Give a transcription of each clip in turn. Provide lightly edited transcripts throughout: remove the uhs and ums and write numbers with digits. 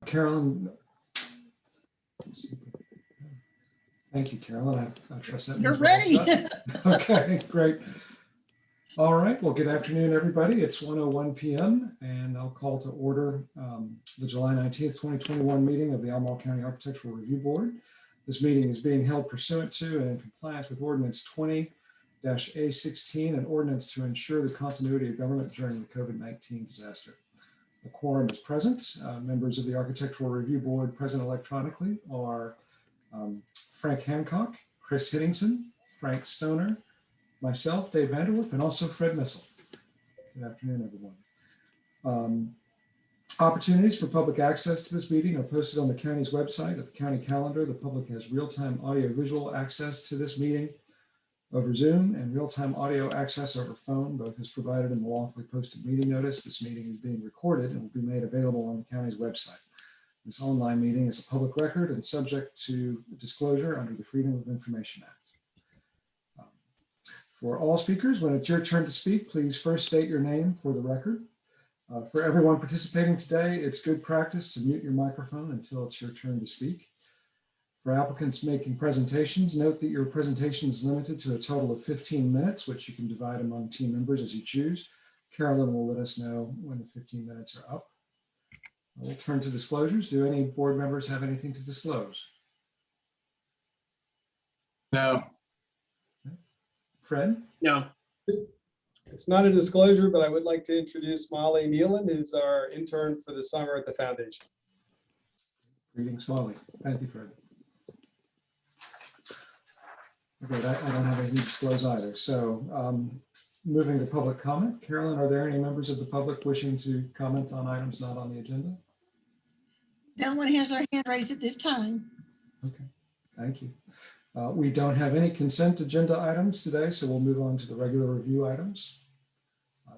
Carolyn. Thank you, Carolyn. I trust that. You're ready. Okay, great. All right. Well, good afternoon, everybody. It's 1:01 p.m. and I'll call to order the July 19th, 2021 meeting of the Albemarle County Architectural Review Board. This meeting is being held pursuant to and in compliance with Ordinance 20-A16, an ordinance to ensure the continuity of government during the COVID-19 disaster. The quorum is present. Members of the Architectural Review Board present electronically are Frank Hancock, Chris Hittingson, Frank Stoner, myself, Dave Vanderwerf, and also Fred Missel. Good afternoon, everyone. Opportunities for public access to this meeting are posted on the county's website. At the county calendar, the public has real-time audio-visual access to this meeting over Zoom and real-time audio access over phone. Both is provided in the lawfully posted meeting notice. This meeting is being recorded and will be made available on the county's website. This online meeting is a public record and subject to disclosure under the Freedom of Information Act. For all speakers, when it's your turn to speak, please first state your name for the record. For everyone participating today, it's good practice to mute your microphone until it's your turn to speak. For applicants making presentations, note that your presentation is limited to a total of 15 minutes, which you can divide among team members as you choose. Carolyn will let us know when the 15 minutes are up. We'll turn to disclosures. Do any board members have anything to disclose? No. Fred? No. It's not a disclosure, but I would like to introduce Molly Nealon, who's our intern for the summer at the foundation. Greetings, Molly. Thank you, Fred. Okay, I don't have anything to disclose either. So moving to public comment. Carolyn, are there any members of the public wishing to comment on items not on the agenda? No one has their hand raised at this time. Okay, thank you. We don't have any consent agenda items today, so we'll move on to the regular review items.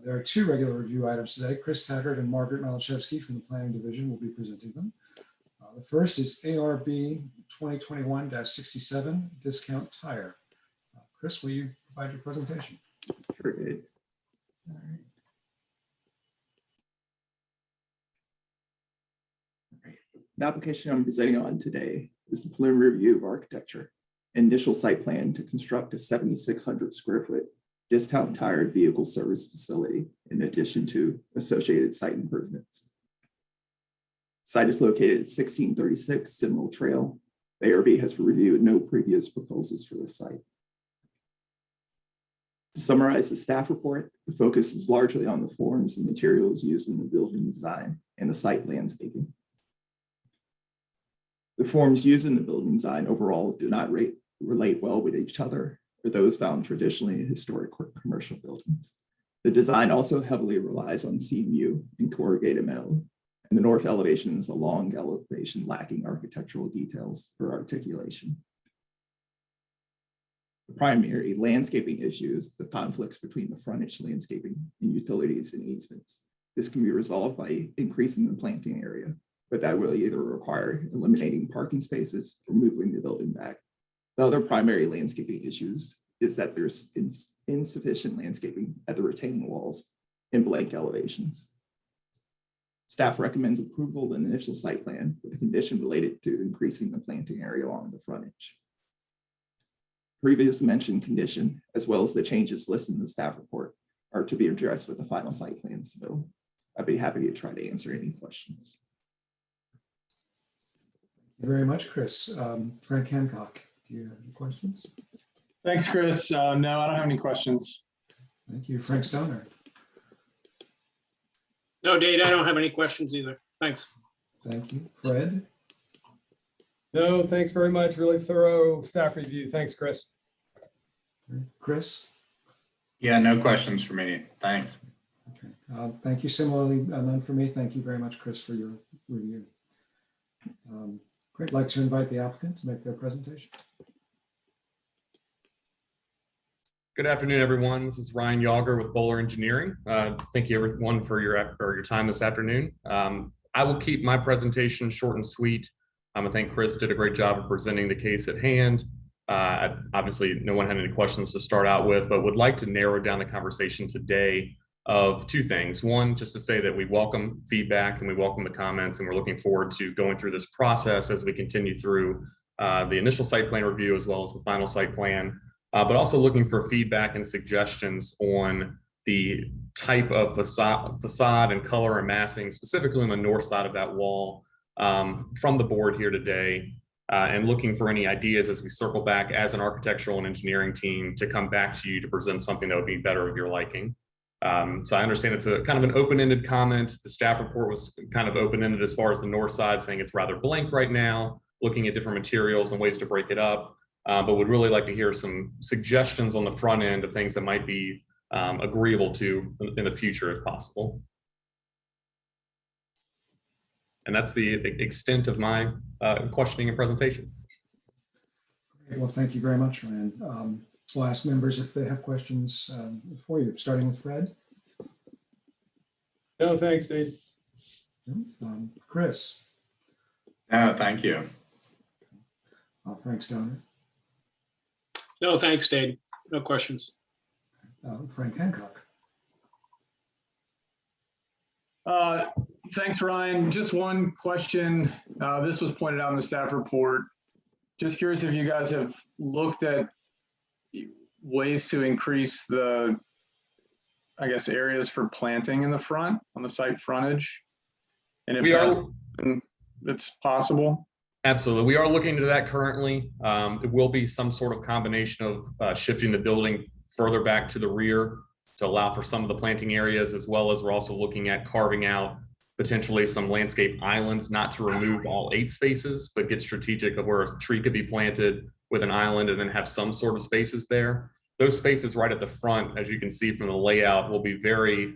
There are two regular review items today. Chris Taggart and Margaret Malachevsky from the Planning Division will be presenting them. The first is ARB 2021-67, Discount Tire. Chris, will you provide your presentation? Sure did. All right. The application I'm presenting on today is the preliminary review of architecture. Initial site plan to construct a 7,600 square foot discount tire vehicle service facility in addition to associated site improvements. Site is located at 1636 Submittal Trail. The ARB has reviewed no previous proposals for this site. To summarize the staff report, the focus is largely on the forms and materials used in the building design and the site landscaping. The forms used in the building design overall do not relate well with each other or those found traditionally in historic commercial buildings. The design also heavily relies on CMU and corrugated metal, and the north elevation is a long elevation lacking architectural details or articulation. The primary landscaping issue is the conflicts between the frontage landscaping and utilities and easements. This can be resolved by increasing the planting area, but that will either require eliminating parking spaces or moving the building back. The other primary landscaping issues is that there's insufficient landscaping at the retaining walls and blank elevations. Staff recommends approval of an initial site plan with a condition related to increasing the planting area along the frontage. Previous mentioned condition, as well as the changes listed in the staff report, are to be addressed with the final site plan submittal. I'd be happy to try to answer any questions. Thank you very much, Chris. Frank Hancock, do you have any questions? Thanks, Chris. No, I don't have any questions. Thank you. Frank Stoner. No, Dave, I don't have any questions either. Thanks. Thank you. Fred? No, thanks very much. Really thorough staff review. Thanks, Chris. Chris? Yeah, no questions for me. Thanks. Okay. Thank you. Similarly, none for me. Thank you very much, Chris, for your review. Great. I'd like to invite the applicant to make their presentation. Good afternoon, everyone. This is Ryan Yager with Bowler Engineering. Thank you, everyone, for your time this afternoon. I will keep my presentation short and sweet. I think Chris did a great job of presenting the case at hand. Obviously, no one had any questions to start out with, but would like to narrow down the conversation today of two things. One, just to say that we welcome feedback and we welcome the comments, and we're looking forward to going through this process as we continue through the initial site plan review as well as the final site plan, but also looking for feedback and suggestions on the type of facade and color and massing, specifically on the north side of that wall, from the board here today, and looking for any ideas as we circle back as an architectural and engineering team to come back to you to present something that would be better of your liking. So I understand it's a kind of an open-ended comment. The staff report was kind of open-ended as far as the north side, saying it's rather blank right now, looking at different materials and ways to break it up, but would really like to hear some suggestions on the front end of things that might be agreeable to in the future if possible. And that's the extent of my questioning and presentation. Well, thank you very much, Ryan. We'll ask members if they have questions for you, starting with Fred. No, thanks, Dave. Chris. No, thank you. Frank Stoner. No, thanks, Dave. No questions. Frank Hancock. Thanks, Ryan. Just one question. This was pointed out in the staff report. Just curious if you guys have looked at ways to increase the, I guess, areas for planting in the front on the site frontage. And if it's possible. Absolutely. We are looking into that currently. It will be some sort of combination of shifting the building further back to the rear to allow for some of the planting areas, as well as we're also looking at carving out potentially some landscape islands, not to remove all 8 spaces, but get strategic of where a tree could be planted with an island and then have some sort of spaces there. Those spaces right at the front, as you can see from the layout, will be very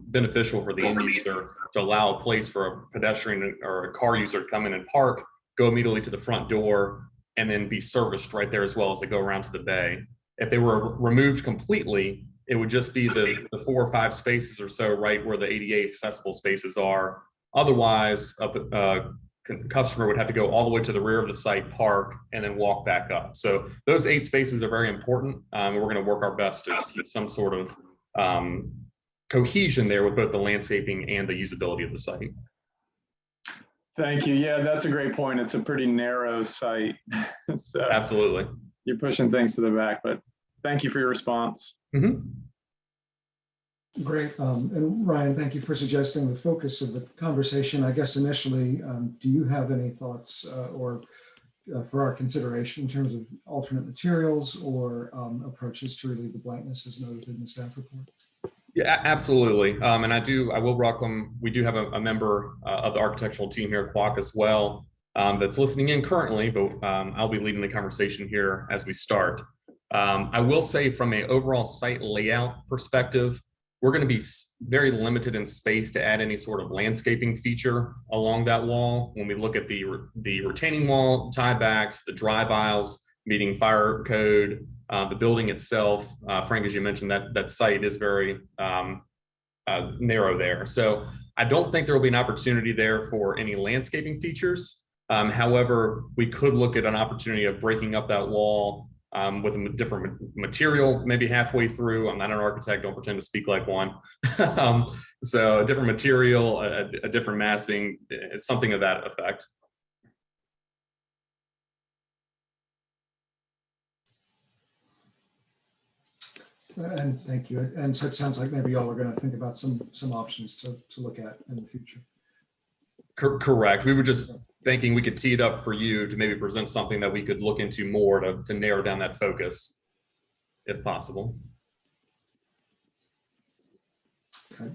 beneficial for the end user to allow a place for a pedestrian or a car user to come in and park, go immediately to the front door, and then be serviced right there as well as they go around to the bay. If they were removed completely, it would just be the 4 or 5 spaces or so right where the ADA accessible spaces are. Otherwise, a customer would have to go all the way to the rear of the site, park, and then walk back up. So those 8 spaces are very important. We're going to work our best to keep some sort of cohesion there with both the landscaping and the usability of the site. Thank you. Yeah, that's a great point. It's a pretty narrow site. So Absolutely. you're pushing things to the back, but thank you for your response. Mm-hmm. Great. And Ryan, thank you for suggesting the focus of the conversation. I guess initially, do you have any thoughts or for our consideration in terms of alternate materials or approaches to relieve the blankness as noted in the staff report? Yeah, absolutely. And I will welcome, we do have a member of the architectural team here at Quack as well that's listening in currently, but I'll be leading the conversation here as we start. I will say from an overall site layout perspective, we're going to be very limited in space to add any sort of landscaping feature along that wall. When we look at the retaining wall tiebacks, the drive aisles, meeting fire code, the building itself, Frank, as you mentioned, that site is very narrow there. So I don't think there will be an opportunity there for any landscaping features. However, we could look at an opportunity of breaking up that wall with a different material, maybe halfway through. I'm not an architect, don't pretend to speak like one. So a different material, a different massing, something of that effect. And thank you. And so it sounds like maybe y'all are going to think about some options to look at in the future. Correct. We were just thinking we could tee it up for you to maybe present something that we could look into more to narrow down that focus, if possible. Okay.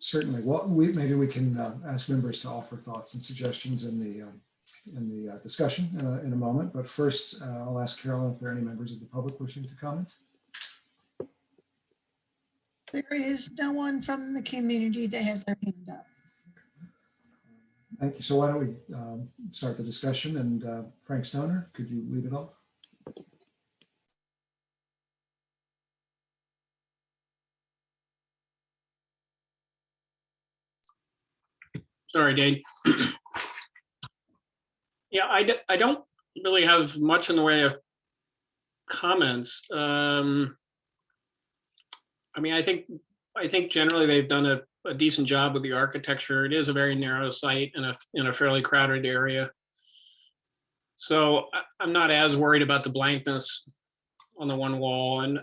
Certainly. Well, maybe we can ask members to offer thoughts and suggestions in the discussion in a moment. But first, I'll ask Carolyn if there are any members of the public wishing to comment. There is no one from the community that has their hand up. Thank you. So why don't we start the discussion, and Frank Stoner, could you lead it off? Sorry, Dave. Yeah, I don't really have much in the way of comments. I mean, I think generally they've done a decent job with the architecture. It is a very narrow site in a fairly crowded area. So I'm not as worried about the blankness on the one wall, and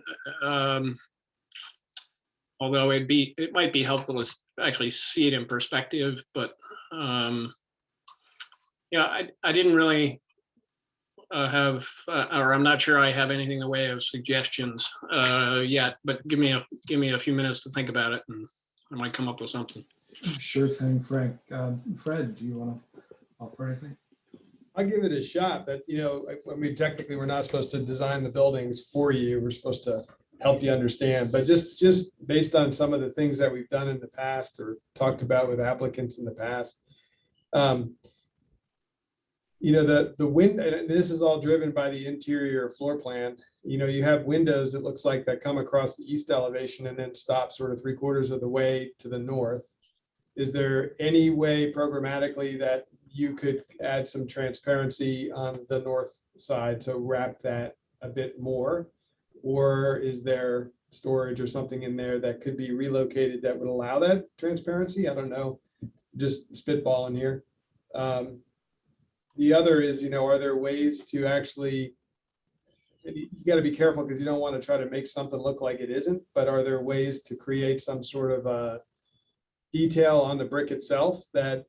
although it might be helpful to actually see it in perspective, but yeah, I didn't really have, or I'm not sure I have anything in the way of suggestions yet, but give me a few minutes to think about it, and I might come up with something. Sure thing, Frank. Fred, do you want to offer anything? I'll give it a shot, but I mean, technically, we're not supposed to design the buildings for you. We're supposed to help you understand. But just based on some of the things that we've done in the past or talked about with applicants in the past, the wind, and this is all driven by the interior floor plan. You have windows, it looks like, that come across the east elevation and then stop sort of 3/4 of the way to the north. Is there any way programmatically that you could add some transparency on the north side to wrap that a bit more? Or is there storage or something in there that could be relocated that would allow that transparency? I don't know, just spitballing here. The other is, are there ways to actually, you got to be careful because you don't want to try to make something look like it isn't, but are there ways to create some sort of detail on the brick itself that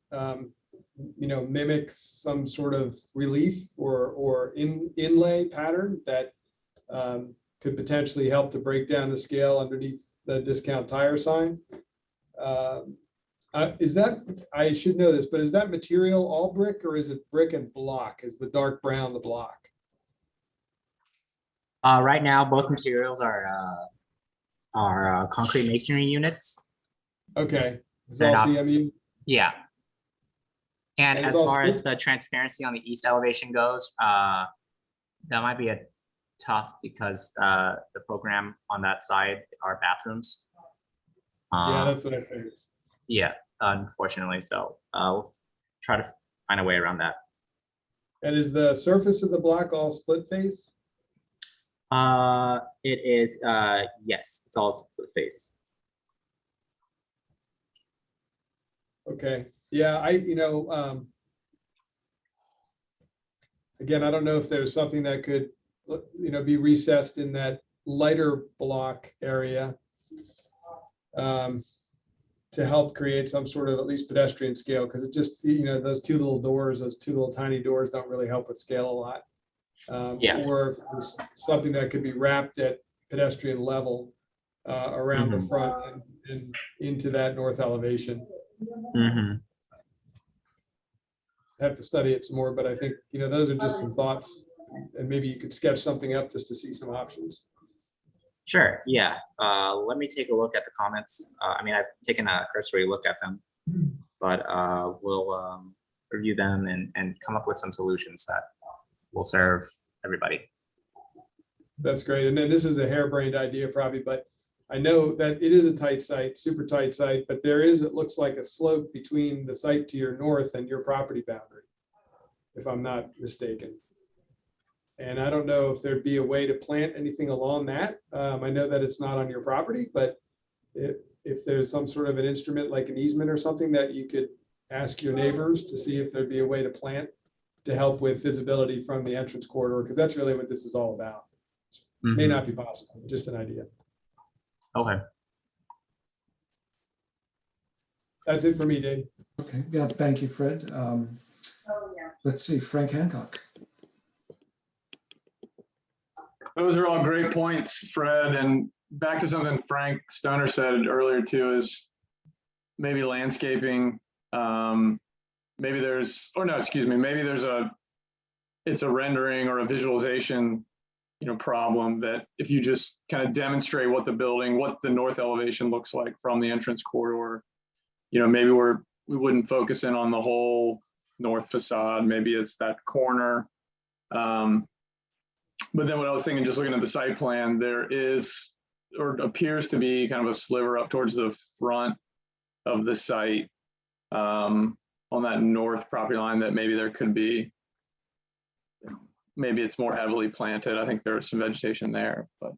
mimics some sort of relief or inlay pattern that could potentially help to break down the scale underneath the discount tire sign? Is that, I should know this, but is that material all brick, or is it brick and block? Is the dark brown the block? Right now, both materials are concrete masonry units. Okay. It's They're all not- CMU? Yeah. And And as it's all far as split? the transparency on the east elevation goes, that might be a tough because the program on that side are bathrooms. Yeah, that's what I figured. Yeah, unfortunately. So we'll try to find a way around that. And is the surface of the block all split face? It is, yes, it's all split face. Okay, yeah, again, I don't know if there's something that could, be recessed in that lighter block area to help create some sort of at least pedestrian scale, because it just, those two little tiny doors don't really help with scale a lot. Yeah. Or if there's something that could be wrapped at pedestrian level around the front and into that north elevation. Have to study it some more, but I think, those are just some thoughts, and maybe you could sketch something up just to see some options. Sure, yeah. Let me take a look at the comments. I mean, I've taken a cursory look at them, but we'll review them and come up with some solutions that will serve everybody. That's great. And then this is a harebrained idea probably, but I know that it is a tight site, super tight site, but there is, it looks like a slope between the site to your north and your property boundary, if I'm not mistaken. And I don't know if there'd be a way to plant anything along that. I know that it's not on your property, but if there's some sort of an instrument like an easement or something that you could ask your neighbors to see if there'd be a way to plant to help with visibility from the entrance corridor, because that's really what this is all about. May not be possible, just an idea. Okay. That's it for me, Dave. Okay, yeah, thank you, Fred. Let's see, Frank Hancock. Those are all great points, Fred. And back to something Frank Stoner said earlier too, is maybe landscaping. Maybe there's, or no, excuse me, maybe there's it's a rendering or a visualization, problem that if you just kind of demonstrate what the north elevation looks like from the entrance corridor, maybe we wouldn't focus in on the whole north facade. Maybe it's that corner. But then what I was thinking, just looking at the site plan, there is, or appears to be, kind of a sliver up towards the front of the site on that north property line that maybe there could be, maybe it's more heavily planted. I think there's some vegetation there, but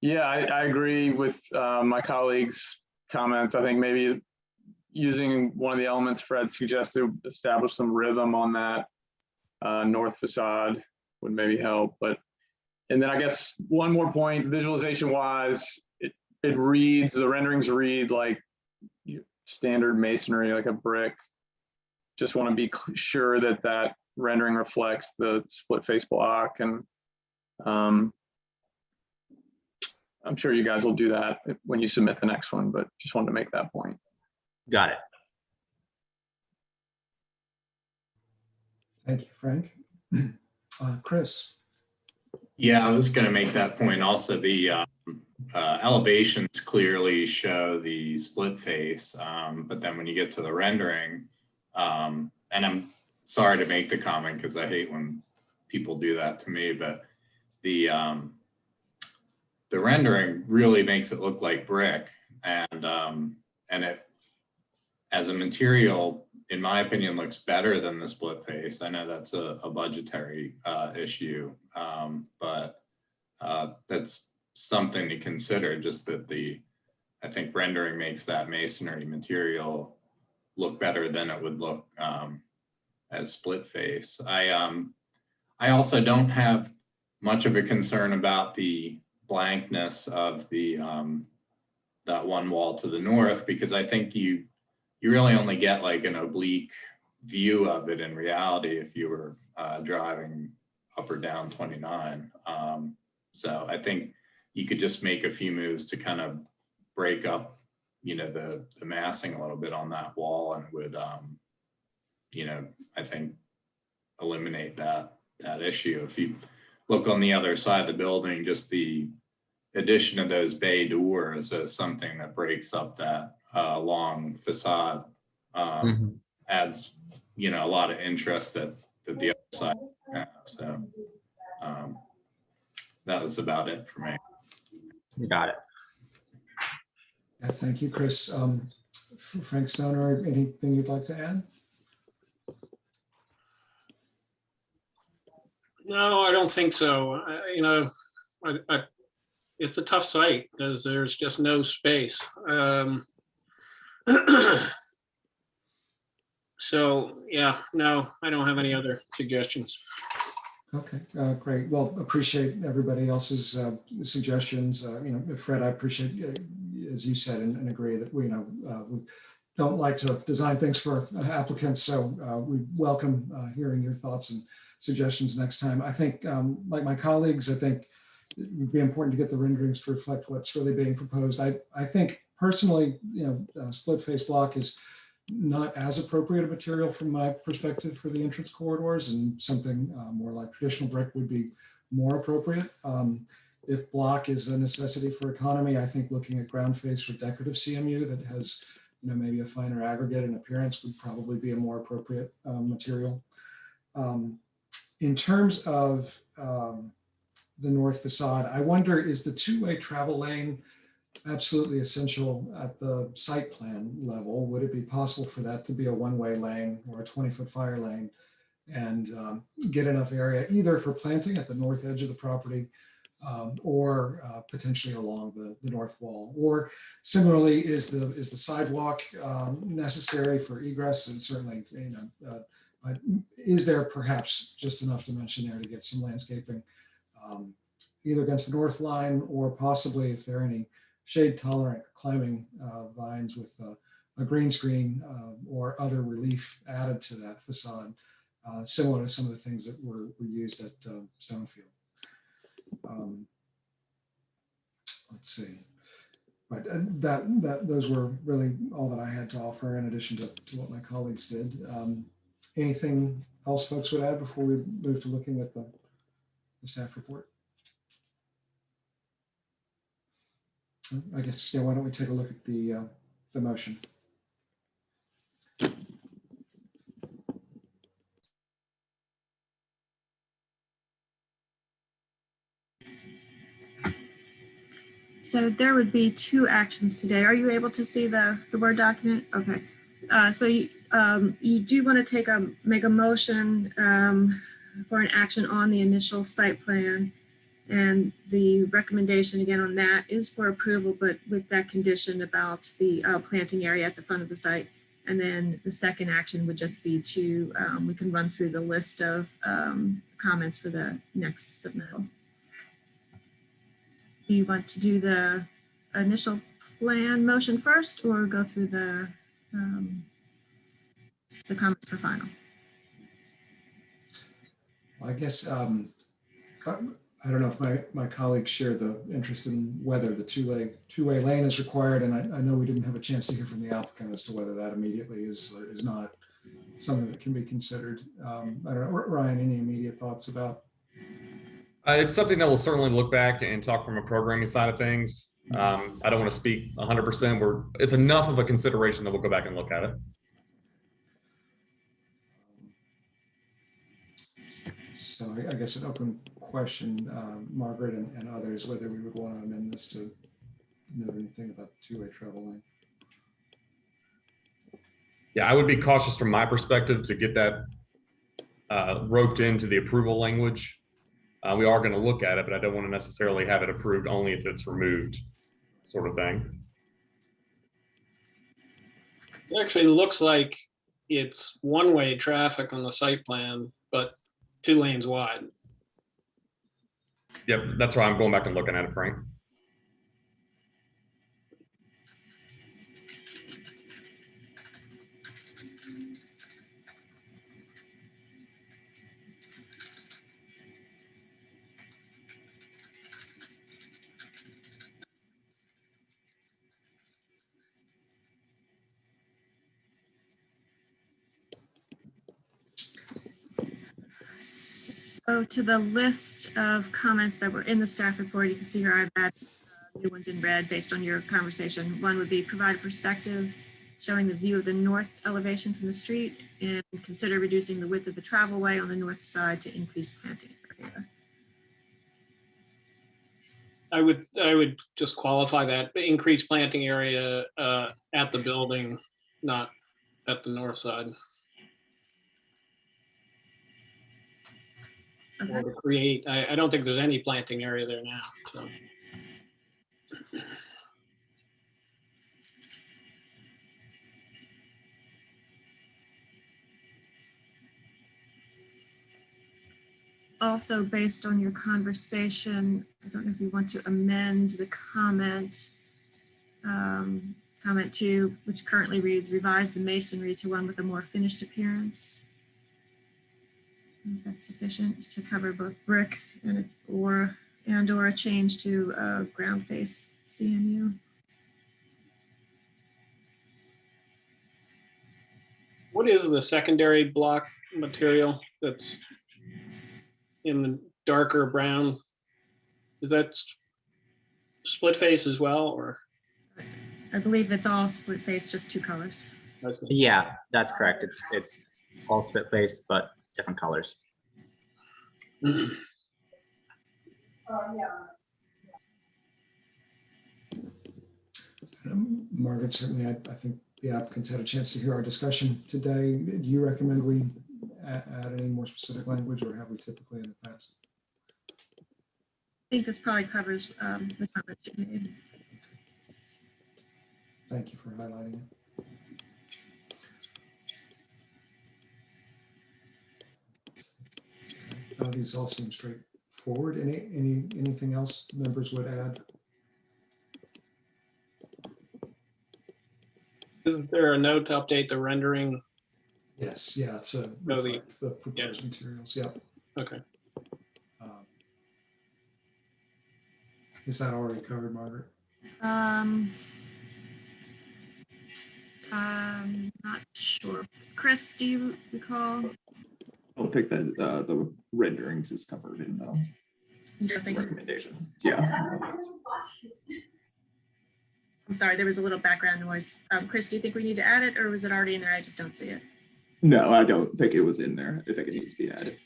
Yeah, I agree with my colleagues' comments. I think maybe using one of the elements Fred suggested, establish some rhythm on that north facade would maybe help. But, and then I guess one more point, visualization wise, it reads, the renderings read like standard masonry, like a brick. Just want to be sure that that rendering reflects the split face block, and I'm sure you guys will do that when you submit the next one, but just wanted to make that point. Got it. Thank you, Frank. Chris. Yeah, I was going to make that point also. The elevations clearly show the split face, but then when you get to the rendering, and I'm sorry to make the comment because I hate when people do that to me, but the rendering really makes it look like brick, and it, as a material, in my opinion, looks better than the split face. I know that's a budgetary issue, but that's something to consider, just that I think rendering makes that masonry material look better than it would look as split face. I also don't have much of a concern about the blankness of the that one wall to the north, because I think you really only get like an oblique view of it in reality if you were driving up or down 29. So I think you could just make a few moves to kind of break up, the massing a little bit on that wall, and would, I think eliminate that issue. If you look on the other side of the building, just the addition of those bay doors as something that breaks up that long facade adds, a lot of interest that the other side has. So that was about it for me. Got it. Yeah, thank you, Chris. Frank Stoner, anything you'd like to add? No, I don't think so. It's a tough site because there's just no space. So yeah, no, I don't have any other suggestions. Okay, great. Well, appreciate everybody else's suggestions. Fred, I appreciate, as you said, and agree that we don't like to design things for applicants, so we welcome hearing your thoughts and suggestions next time. I think, like my colleagues, I think it would be important to get the renderings to reflect what's really being proposed. I think personally, split face block is not as appropriate a material from my perspective for the entrance corridors, and something more like traditional brick would be more appropriate. If block is a necessity for economy, I think looking at ground face or decorative CMU that has, maybe a finer aggregate in appearance would probably be a more appropriate material. In terms of the north facade, I wonder, is the two-way travel lane absolutely essential at the site plan level? Would it be possible for that to be a one-way lane or a 20-foot fire lane, and get enough area either for planting at the north edge of the property or potentially along the north wall? Or similarly, is the sidewalk necessary for egress? And certainly, is there perhaps just enough dimension there to get some landscaping either against the north line, or possibly if there are any shade tolerant climbing vines with a green screen or other relief added to that facade, similar to some of the things that were used at Stonefield. Let's see, but those were really all that I had to offer, in addition to what my colleagues did. Anything else folks would add before we move to looking at the staff report? I guess, why don't we take a look at the motion? So there would be two actions today. Are you able to see the Word document? Okay. So you do want to make a motion for an action on the initial site plan. And the recommendation again on that is for approval, but with that condition about the planting area at the front of the site. And then the second action would just be to, we can run through the list of comments for the next submittal. Do you want to do the initial plan motion first or go through the comments for final? I guess, I don't know if my colleagues share the interest in whether the two-way lane is required, and I know we didn't have a chance to hear from the applicant as to whether that immediately is or is not something that can be considered. I don't know, Ryan, any immediate thoughts about? It's something that we'll certainly look back and talk from a programming side of things. I don't want to speak 100%. It's enough of a consideration that we'll go back and look at it. So I guess an open question, Margaret and others, whether we would want to amend this to note anything about the two-way travel lane. Yeah, I would be cautious from my perspective to get that roped into the approval language. We are going to look at it, but I don't want to necessarily have it approved only if it's removed, sort of thing. It actually looks like it's one-way traffic on the site plan, but 2 lanes wide. Yep, that's why I'm going back and looking at it, Frank. So to the list of comments that were in the staff report, you can see here I've added new ones in red based on your conversation. One would be provide a perspective showing the view of the north elevation from the street and consider reducing the width of the travelway on the north side to increase planting area. I would just qualify that increase planting area at the building, not at the north side. Okay. Or to create, I don't think there's any planting area there now, so. Also, based on your conversation, I don't know if you want to amend the comment, comment 2, which currently reads, revise the masonry to one with a more finished appearance. If that's sufficient to cover both brick and or a change to ground face CMU. What is the secondary block material that's in the darker brown? Is that split face as well, or? I believe it's all split face, just 2 colors. Yeah, that's correct. It's all split face, but different colors. Margaret, certainly I think the applicants had a chance to hear our discussion today. Do you recommend we add any more specific language, or have we typically in the past? I think this probably covers the comments you made. Thank you for highlighting it. These all seem straightforward. Anything else members would add? Isn't there a note to update the rendering? Yes, yeah, to reflect the proposed materials. Yep. Okay. Is that already covered, Margaret? Not sure. Chris, do you recall? I'll take that the renderings is covered in You don't think so? recommendation. Yeah. I'm sorry, there was a little background noise. Chris, do you think we need to add it, or was it already in there? I just don't see it. No, I don't think it was in there. I think it needs to be added.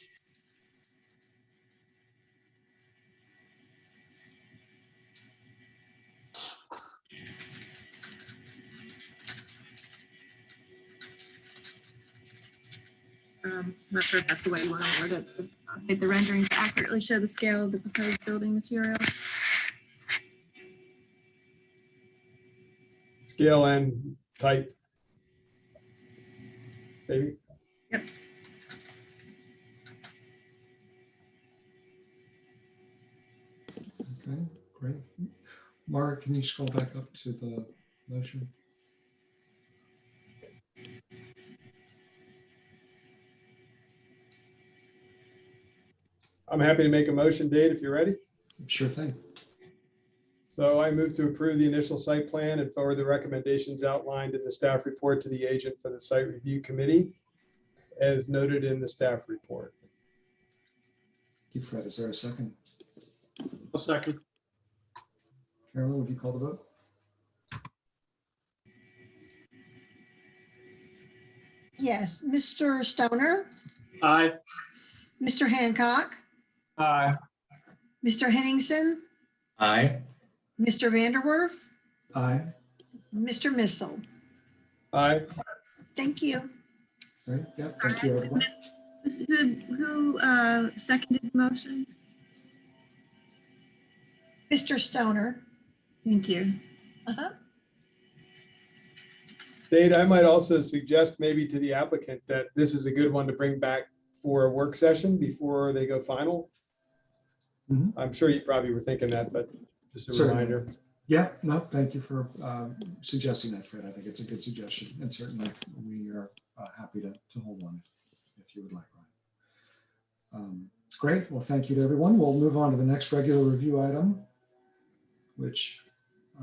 Not sure if that's the way you want to word it. update the rendering to accurately show the scale of the proposed building materials. Scale and type. Maybe. Yep. Okay, great. Margaret, can you scroll back up to the motion? I'm happy to make a motion, Dave, if you're ready. Sure thing. So I move to approve the initial site plan and forward the recommendations outlined in the staff report to the agent for the site review committee, as noted in the staff report. Thank you, Fred. Is there a second? A second. Carolyn, would you call the vote? Yes, Mr. Stoner, Aye. Mr. Hancock, Aye. Mr. Henningsen, Aye. Mr. Vanderwerf, Aye. Mr. Missile. Aye. Thank you. Great. Yeah, thank you, everyone. Who seconded the motion? Mr. Stoner. Thank you. Uh-huh. Dave, I might also suggest maybe to the applicant that this is a good one to bring back for a work session before they go final. Mhm. I'm sure you probably were thinking that, but just a Certainly. reminder. Yeah, no, thank you for suggesting that, Fred. I think it's a good suggestion, and certainly we are happy to hold one if you would like, Ryan. Great. Well, thank you to everyone. We'll move on to the next regular review item, which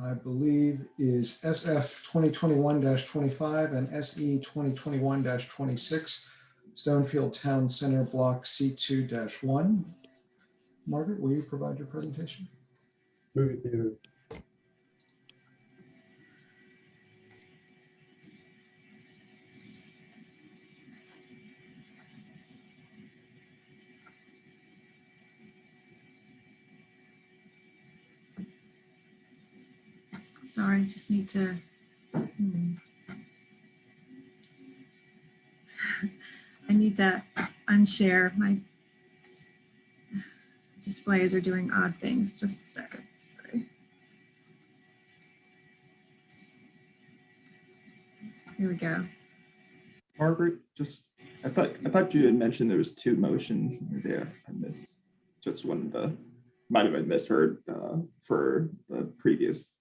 I believe is SF 2021-25 and SE 2021-26, Stonefield Town Center Block C2-1. Margaret, will you provide your presentation? Movie theater. Sorry, just need to. I need to unshare. My displays are doing odd things. Just a second. Sorry. Here we go. Margaret, I thought you had mentioned there was two motions there. I missed just one. Might have been misheard for the previous.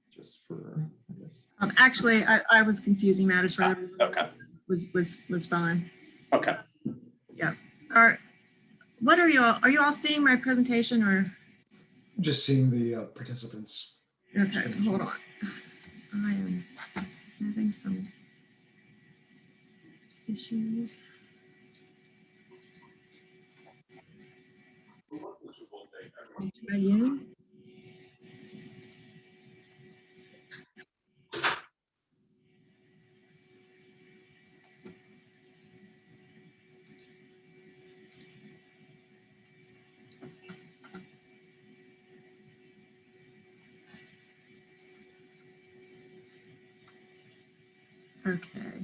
Just for, I guess. Actually, I was confusing matters for everyone. Okay. Was fine. Okay. Yeah. What are you all seeing my presentation or? Just seeing the participants. Okay, hold on. I am having some issues. Try again. Okay.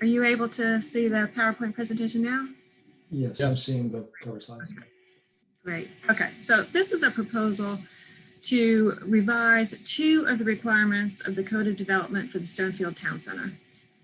Are you able to see the PowerPoint presentation now? Yes, I'm seeing the cover slide. Great. Okay, so this is a proposal to revise two of the requirements of the Code of Development for the Stonefield Town Center.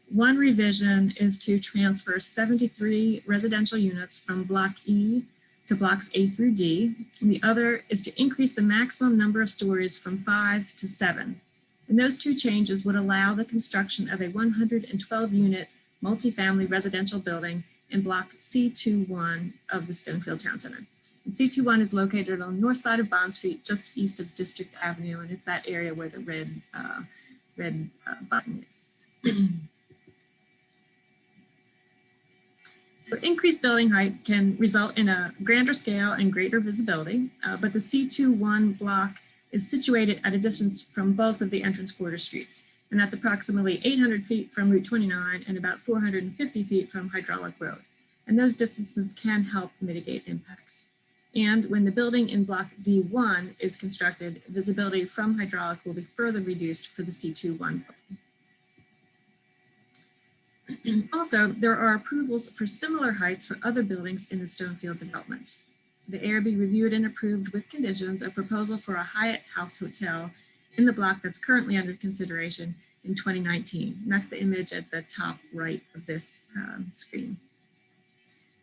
One revision is to transfer 73 residential units from Block E to Blocks A through D. And the other is to increase the maximum number of stories from 5 to 7. And those two changes would allow the construction of a 112-unit multifamily residential building in Block C21 of the Stonefield Town Center. And C21 is located on the north side of Bond Street, just east of District Avenue, and it's that area where the red button is. So increased building height can result in a grander scale and greater visibility, but the C21 block is situated at a distance from both of the entrance quarter streets, and that's approximately 800 feet from Route 29 and about 450 feet from Hydraulic Road. And those distances can help mitigate impacts. And when the building in Block D1 is constructed, visibility from Hydraulic will be further reduced for the C21 building. Also, there are approvals for similar heights for other buildings in the Stonefield development. The ARB reviewed and approved with conditions a proposal for a Hyatt House Hotel in the block that's currently under consideration in 2019. And that's the image at the top right of this screen.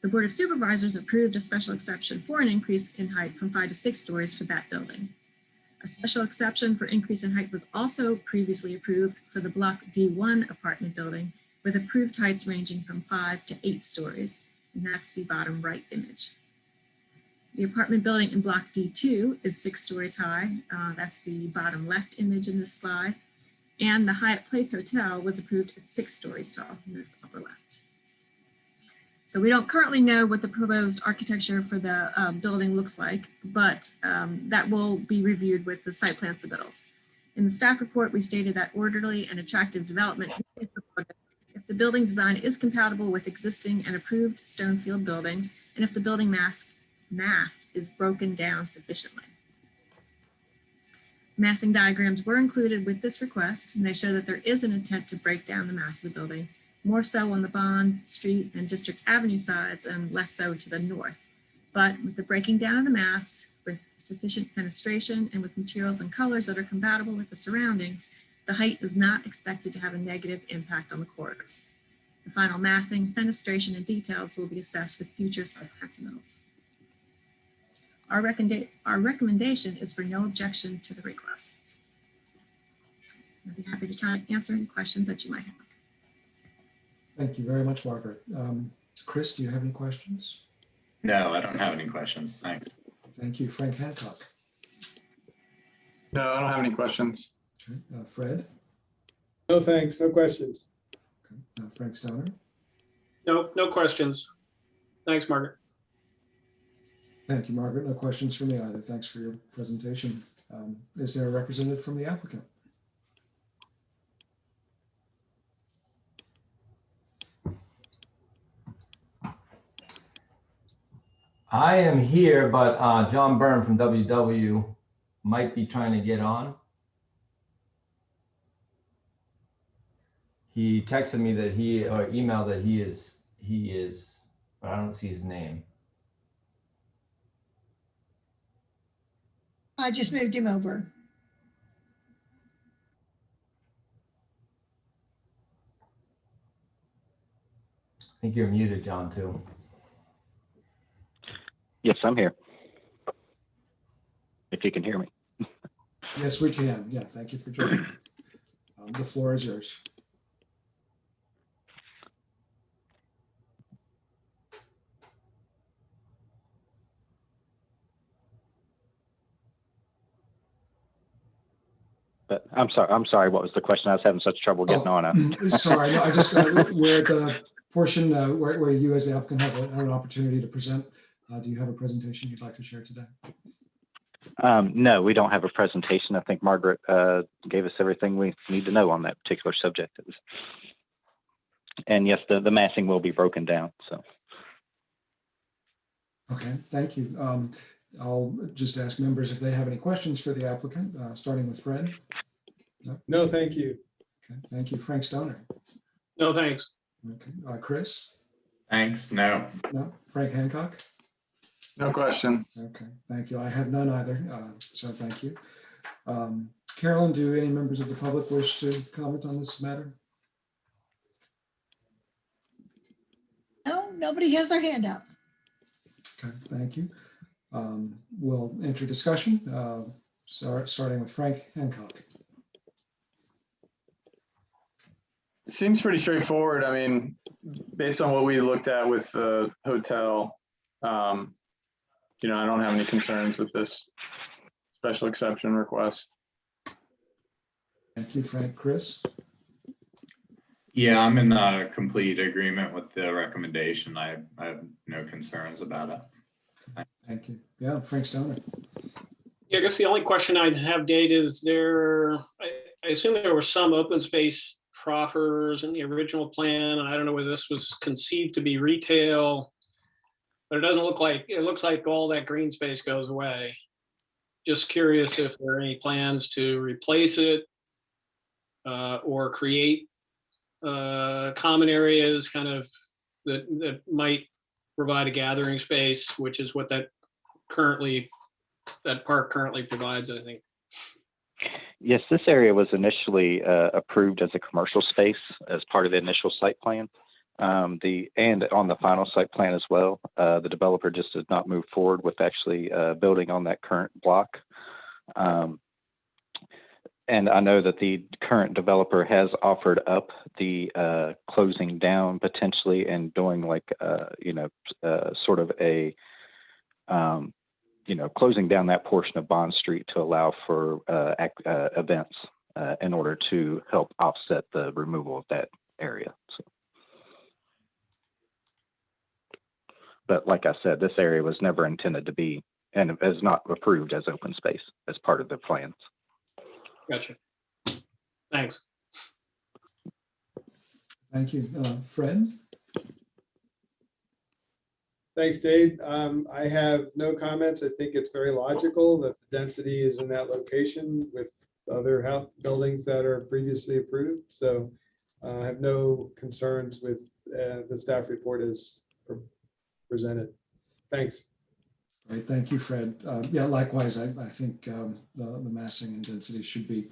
The Board of Supervisors approved a special exception for an increase in height from 5 to 6 stories for that building. A special exception for increase in height was also previously approved for the Block D1 apartment building, with approved heights ranging from 5 to 8 stories, and that's the bottom right image. The apartment building in Block D2 is 6 stories high. That's the bottom left image in this slide. And the Hyatt Place Hotel was approved at 6 stories tall, and that's upper left. So we don't currently know what the proposed architecture for the building looks like, but that will be reviewed with the site plan submittals. In the staff report, we stated that orderly and attractive development is supported if the building design is compatible with existing and approved Stonefield buildings, and if the building mass is broken down sufficiently. Massing diagrams were included with this request, and they show that there is an intent to break down the mass of the building, more so on the Bond Street and District Avenue sides and less so to the north. But with the breaking down of the mass, with sufficient fenestration and with materials and colors that are compatible with the surroundings, the height is not expected to have a negative impact on the corridors. The final massing, fenestration, and details will be assessed with future site plan submittals. Our recommendation is for no objection to the requests. I'd be happy to try and answer any questions that you might have. Thank you very much, Margaret. Chris, do you have any questions? No, I don't have any questions. Thanks. Thank you. Frank Hancock. No, I don't have any questions. Okay. Fred? No, thanks. No questions. Okay. Frank Stoner? No, no questions. Thanks, Margaret. Thank you, Margaret. No questions for me either. Thanks for your presentation. Is there a representative from the applicant? I am here, but John Byrne from WW might be trying to get on. He texted me that or emailed that he is, but I don't see his name. I just moved him over. I think you're muted, John, too. Yes, I'm here. If you can hear me. Yes, we can. Yeah, thank you for joining. The floor is yours. But I'm sorry. What was the question? I was having such trouble getting on. Sorry, no, I just we're at the portion where you as the applicant have an opportunity to present. Do you have a presentation you'd like to share today? No, we don't have a presentation. I think Margaret gave us everything we need to know on that particular subject. And yes, the massing will be broken down. So. Okay, thank you. I'll just ask members if they have any questions for the applicant, starting with Fred. No, thank you. Okay, thank you. Frank Stoner. No, thanks. Okay, Chris. Thanks. No. No. Frank Hancock. No questions. Okay, thank you. I have none either, so thank you. Carolyn, do any members of the public wish to comment on this matter? No, nobody has their hand up. Okay, thank you. We'll enter discussion, starting with Frank Hancock. It seems pretty straightforward. I mean, based on what we looked at with the hotel, I don't have any concerns with this special exception request. Thank you, Frank. Chris? Yeah, I'm in complete agreement with the recommendation. I have no concerns about it. Thank you. Yeah, Frank Stoner. Yeah, I guess the only question I'd have, Dave, is I assume there were some open space proffers in the original plan. I don't know whether this was conceived to be retail, but it looks like all that green space goes away. Just curious if there are any plans to replace it or create common areas kind of that might provide a gathering space, which is what that park currently provides, I think. Yes, this area was initially approved as a commercial space as part of the initial site plan. And on the final site plan as well, the developer just did not move forward with actually building on that current block. And I know that the current developer has offered up the closing down potentially and doing like, sort of a, closing down that portion of Bond Street to allow for events in order to help offset the removal of that area. So. But like I said, this area was never intended to be and is not approved as open space as part of the plans. Gotcha. Thanks. Thank you. Fred? Thanks, Dave. I have no comments. I think it's very logical that the density is in that location with other buildings that are previously approved. So I have no concerns with the staff report as presented. Thanks. Great, thank you, Fred. Yeah, likewise, I think the massing and density should be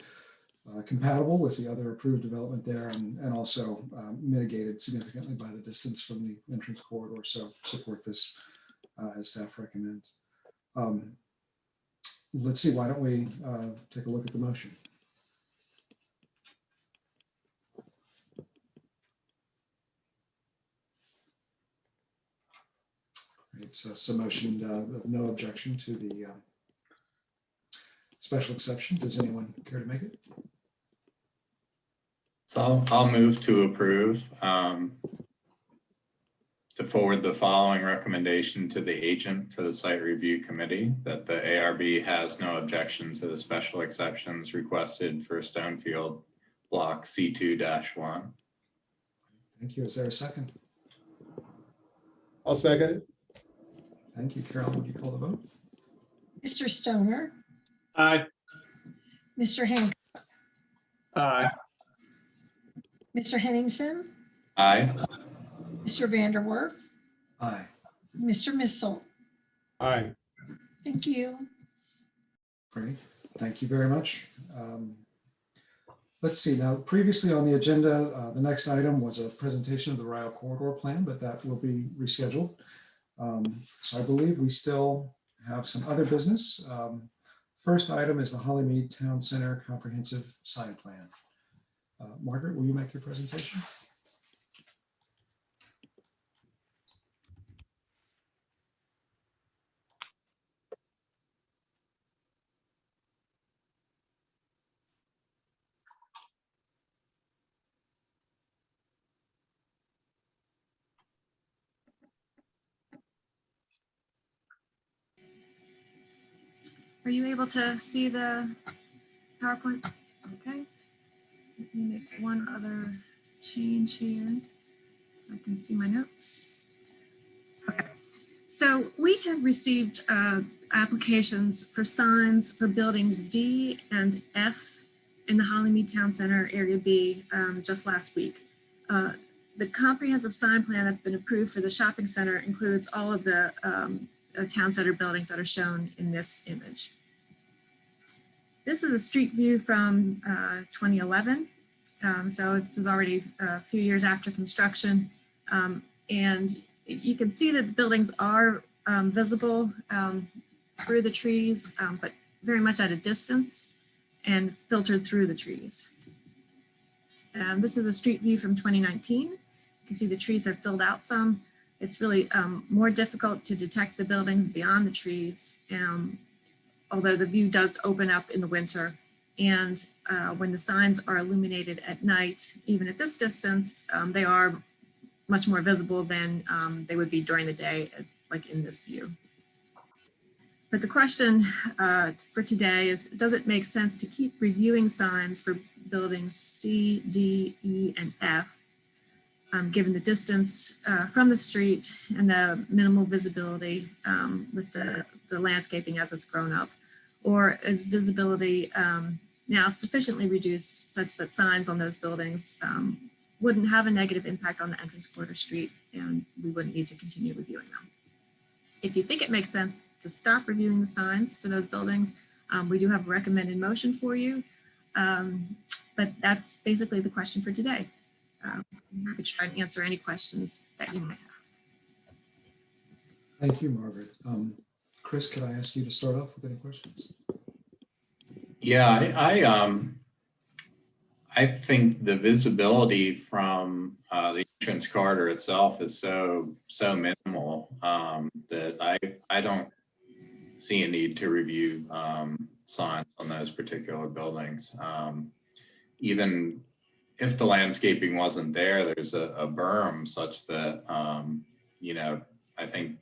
compatible with the other approved development there and also mitigated significantly by the distance from the entrance corridor. So support this as staff recommends. Let's see, why don't we take a look at the motion? Great, so it's a motion of no objection to the special exception. Does anyone care to make it? So I'll move to approve, to forward the following recommendation to the agent for the site review committee, that the ARB has no objection to the special exceptions requested for Stonefield Block C2-1. Thank you. Is there a second? I'll second it. Thank you. Carolyn, would you call the vote? Mr. Stoner, Aye. Mr. Hancock, Aye. Mr. Henningsen, Aye. Mr. Vanderwerf, Aye. Mr. Missile. Aye. Thank you. Great. Thank you very much. Let's see. Now, previously on the agenda, the next item was a presentation of the Ryle Corridor Plan, but that will be rescheduled. So I believe we still have some other business. First item is the Mead Town Center Comprehensive Sign Plan. Margaret, will you make your presentation? Are you able to see the PowerPoint? Okay. Let me make one other change here so I can see my notes. Okay. So we have received applications for signs for buildings D and F in the Mead Town Center Area B just last week. The comprehensive sign plan that's been approved for the shopping center includes all of the town center buildings that are shown in this image. This is a street view from 2011. So this is already a few years after construction. And you can see that the buildings are visible through the trees, but very much at a distance and filtered through the trees. This is a street view from 2019. You can see the trees have filled out some. It's really more difficult to detect the buildings beyond the trees, although the view does open up in the winter. And when the signs are illuminated at night, even at this distance, they are much more visible than they would be during the day, as like in this view. But the question for today is, does it make sense to keep reviewing signs for buildings C, D, E, and F, given the distance from the street and the minimal visibility with the landscaping as it's grown up? Or is visibility now sufficiently reduced such that signs on those buildings wouldn't have a negative impact on the entrance quarter street, and we wouldn't need to continue reviewing them. If you think it makes sense to stop reviewing the signs for those buildings, we do have a recommended motion for you. But that's basically the question for today. I'm happy to try and answer any questions that you might have. Thank you, Margaret. Chris, could I ask you to start off with any questions? Yeah, I think the visibility from the entrance corridor itself is so minimal that I don't see a need to review signs on those particular buildings. Even if the landscaping wasn't there, there's a berm such that, you know, I think,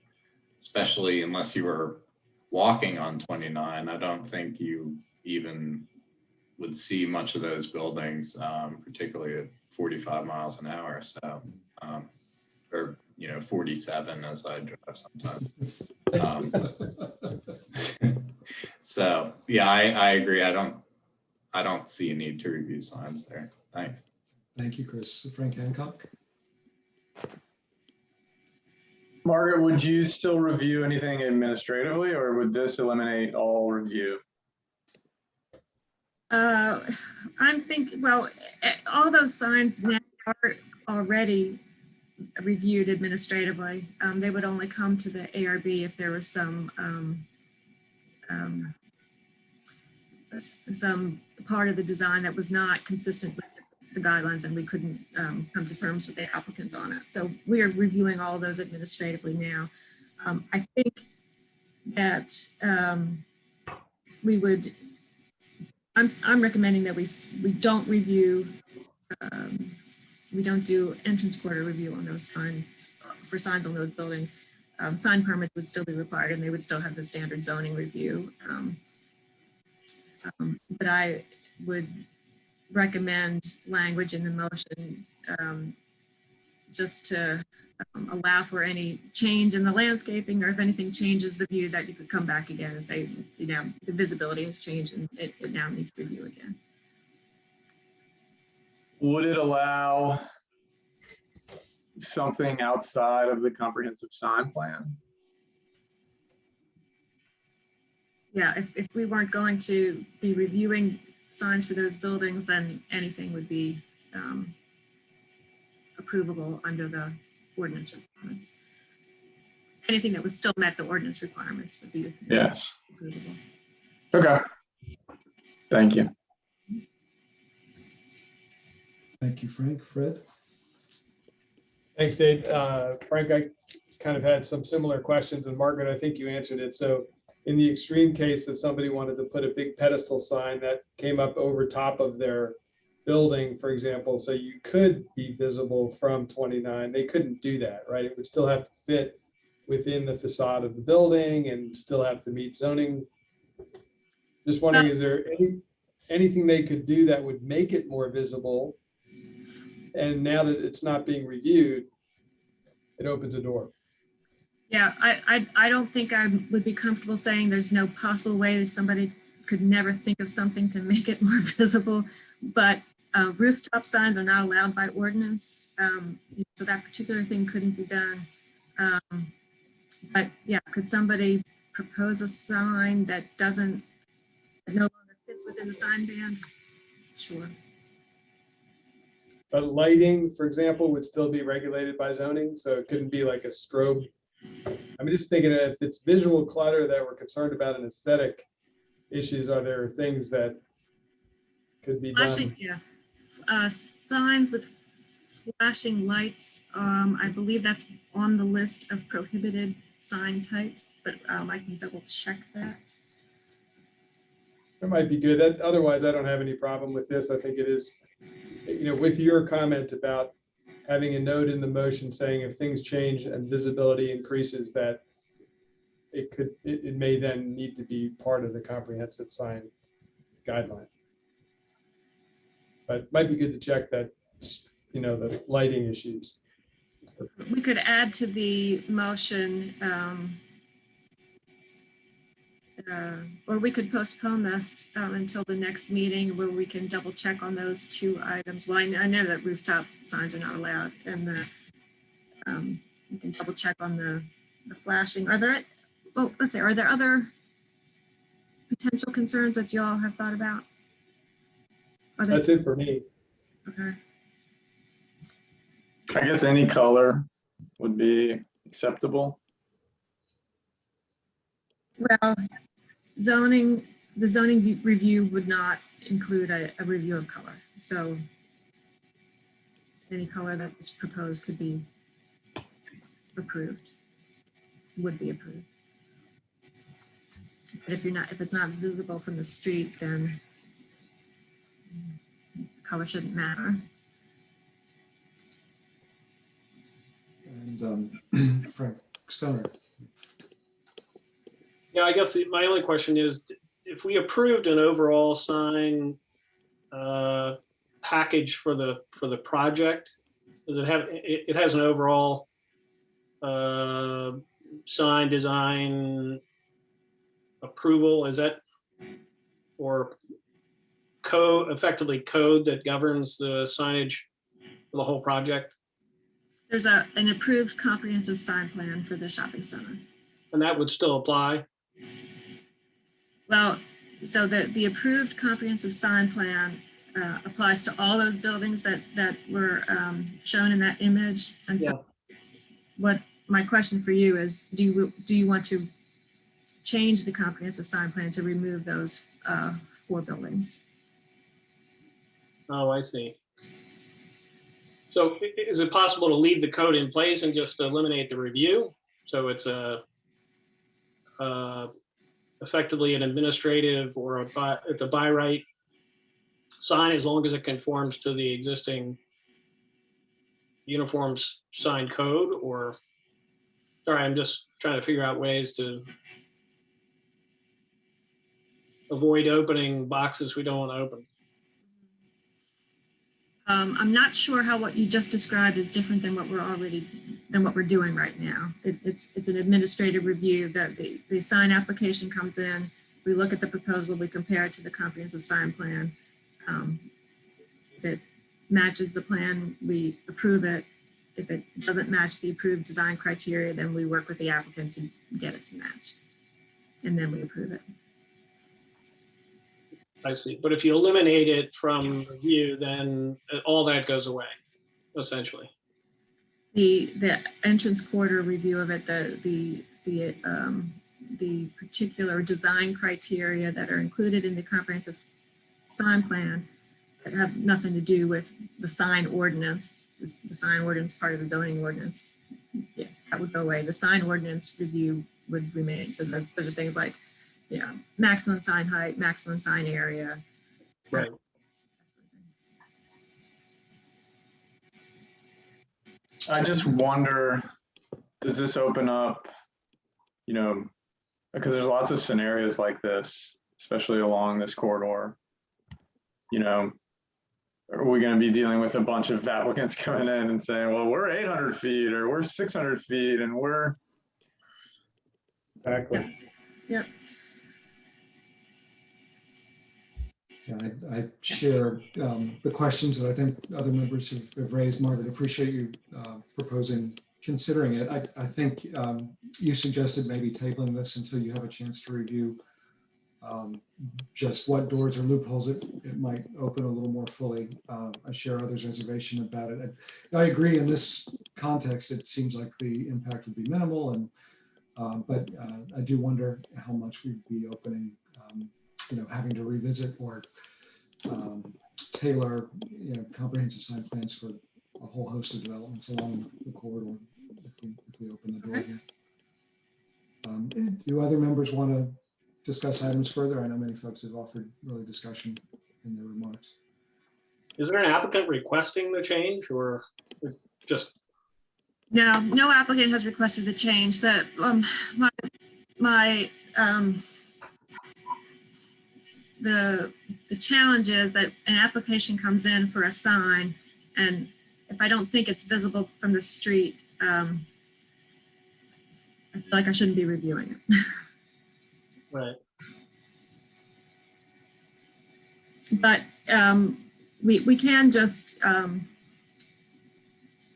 especially unless you were walking on 29, I don't think you even would see much of those buildings, particularly at 45 miles an hour. So, or, you know, 47 as I drive sometimes. So yeah, I agree. I don't see a need to review signs there. Thanks. Thank you, Chris. Frank Hancock? Margaret, would you still review anything administratively, or would this eliminate all review? I'm thinking, well, all those signs now are already reviewed administratively. They would only come to the ARB if there was some part of the design that was not consistent with the guidelines, and we couldn't come to terms with the applicant on it. So we are reviewing all of those administratively now. I think that we would, I'm recommending that we don't review, we don't do entrance quarter review on those signs, for signs on those buildings. Sign permits would still be required, and they would still have the standard zoning review. But I would recommend language in the motion just to allow for any change in the landscaping, or if anything changes the view, that you could come back again and say, you know, the visibility has changed and it now needs review again. Would it allow something outside of the comprehensive sign plan? Yeah, if we weren't going to be reviewing signs for those buildings, then anything would be approvable under the ordinance requirements. Anything that was still met the ordinance requirements would be Yes. approvable. Okay. Thank you. Thank you, Frank. Fred? Thanks, Dave. Frank, I kind of had some similar questions, and Margaret, I think you answered it. So in the extreme case that somebody wanted to put a big pedestal sign that came up over top of their building, for example, so you could be visible from 29, they couldn't do that, right? It would still have to fit within the facade of the building and still have to meet zoning. Just wondering, is there anything they could do that would make it more visible? And now that it's not being reviewed, it opens a door. Yeah, I don't think I would be comfortable saying there's no possible way that somebody could never think of something to make it more visible, but rooftop signs are not allowed by ordinance, so that particular thing couldn't be done. But yeah, could somebody propose a sign that no longer fits within the sign band? Sure. But lighting, for example, would still be regulated by zoning, so it couldn't be like a strobe. I'm just thinking if it's visual clutter that we're concerned about and aesthetic issues, are there things that could be done? Yeah, signs with flashing lights. I believe that's on the list of prohibited sign types, but I can double check that. It might be good. Otherwise, I don't have any problem with this. I think it is, you know, with your comment about having a note in the motion saying if things change and visibility increases, that it may then need to be part of the comprehensive sign guideline. But it might be good to check that, you know, the lighting issues. We could add to the motion or we could postpone this until the next meeting where we can double check on those two items. Well, I know that rooftop signs are not allowed, and we can double check on the flashing. Are there, well, let's say, are there other potential concerns that you all have thought about? That's it for me. Okay. I guess any color would be acceptable. Well, the zoning review would not include a review of color. So any color that was proposed could be approved, would be approved. But if it's not visible from the street, then color shouldn't matter. And Frank Stoner. Yeah, I guess my only question is, if we approved an overall sign package for the project, does it have, it has an overall sign design approval, is that, or code, effectively code that governs the signage for the whole project? There's an approved comprehensive sign plan for the shopping center. And that would still apply? Well, so the approved comprehensive sign plan applies to all those buildings that were shown in that image. And Yeah. so what my question for you is, do you want to change the comprehensive sign plan to remove those 4 buildings? Oh, I see. So is it possible to leave the code in place and just eliminate the review? So it's effectively an administrative or the by right sign, as long as it conforms to the existing uniform sign code? Or, sorry, I'm just trying to figure out ways to avoid opening boxes we don't want to open. I'm not sure how what you just described is different than what we're doing right now. It's an administrative review that the sign application comes in, we look at the proposal, we compare it to the comprehensive sign plan. If it matches the plan, we approve it. If it doesn't match the approved design criteria, then we work with the applicant to get it to match. And then we approve it. I see. But if you eliminate it from review, then all that goes away, essentially. The entrance quarter review of it, the particular design criteria that are included in the comprehensive sign plan that have nothing to do with the sign ordinance, the sign ordinance part of the zoning ordinance, yeah, that would go away. The sign ordinance review would remain. So those are things like, yeah, maximum sign height, maximum sign area. Right. I just wonder, does this open up, because there's lots of scenarios like this, especially along this corridor. Are we going to be dealing with a bunch of applicants coming in and saying, well, we're 800 feet or we're 600 feet and we're. Exactly. Yep. Yeah, I share the questions that I think other members have raised. Margaret, appreciate you proposing considering it. I think you suggested maybe tabling this until you have a chance to review just what doors or loopholes it might open a little more fully. I share others' reservation about it. I agree in this context, it seems like the impact would be minimal, and but I do wonder how much we'd be opening, having to revisit or tailor comprehensive sign plans for a whole host of developments along the corridor if we open the door here. Do other members want to discuss items further? I know many folks have offered early discussion in their remarks. Is there an applicant requesting the change, or just? No applicant has requested the change. That the challenge is that an application comes in for a sign, and if I don't think it's visible from the street, I feel like I shouldn't be reviewing it. Right. But we can just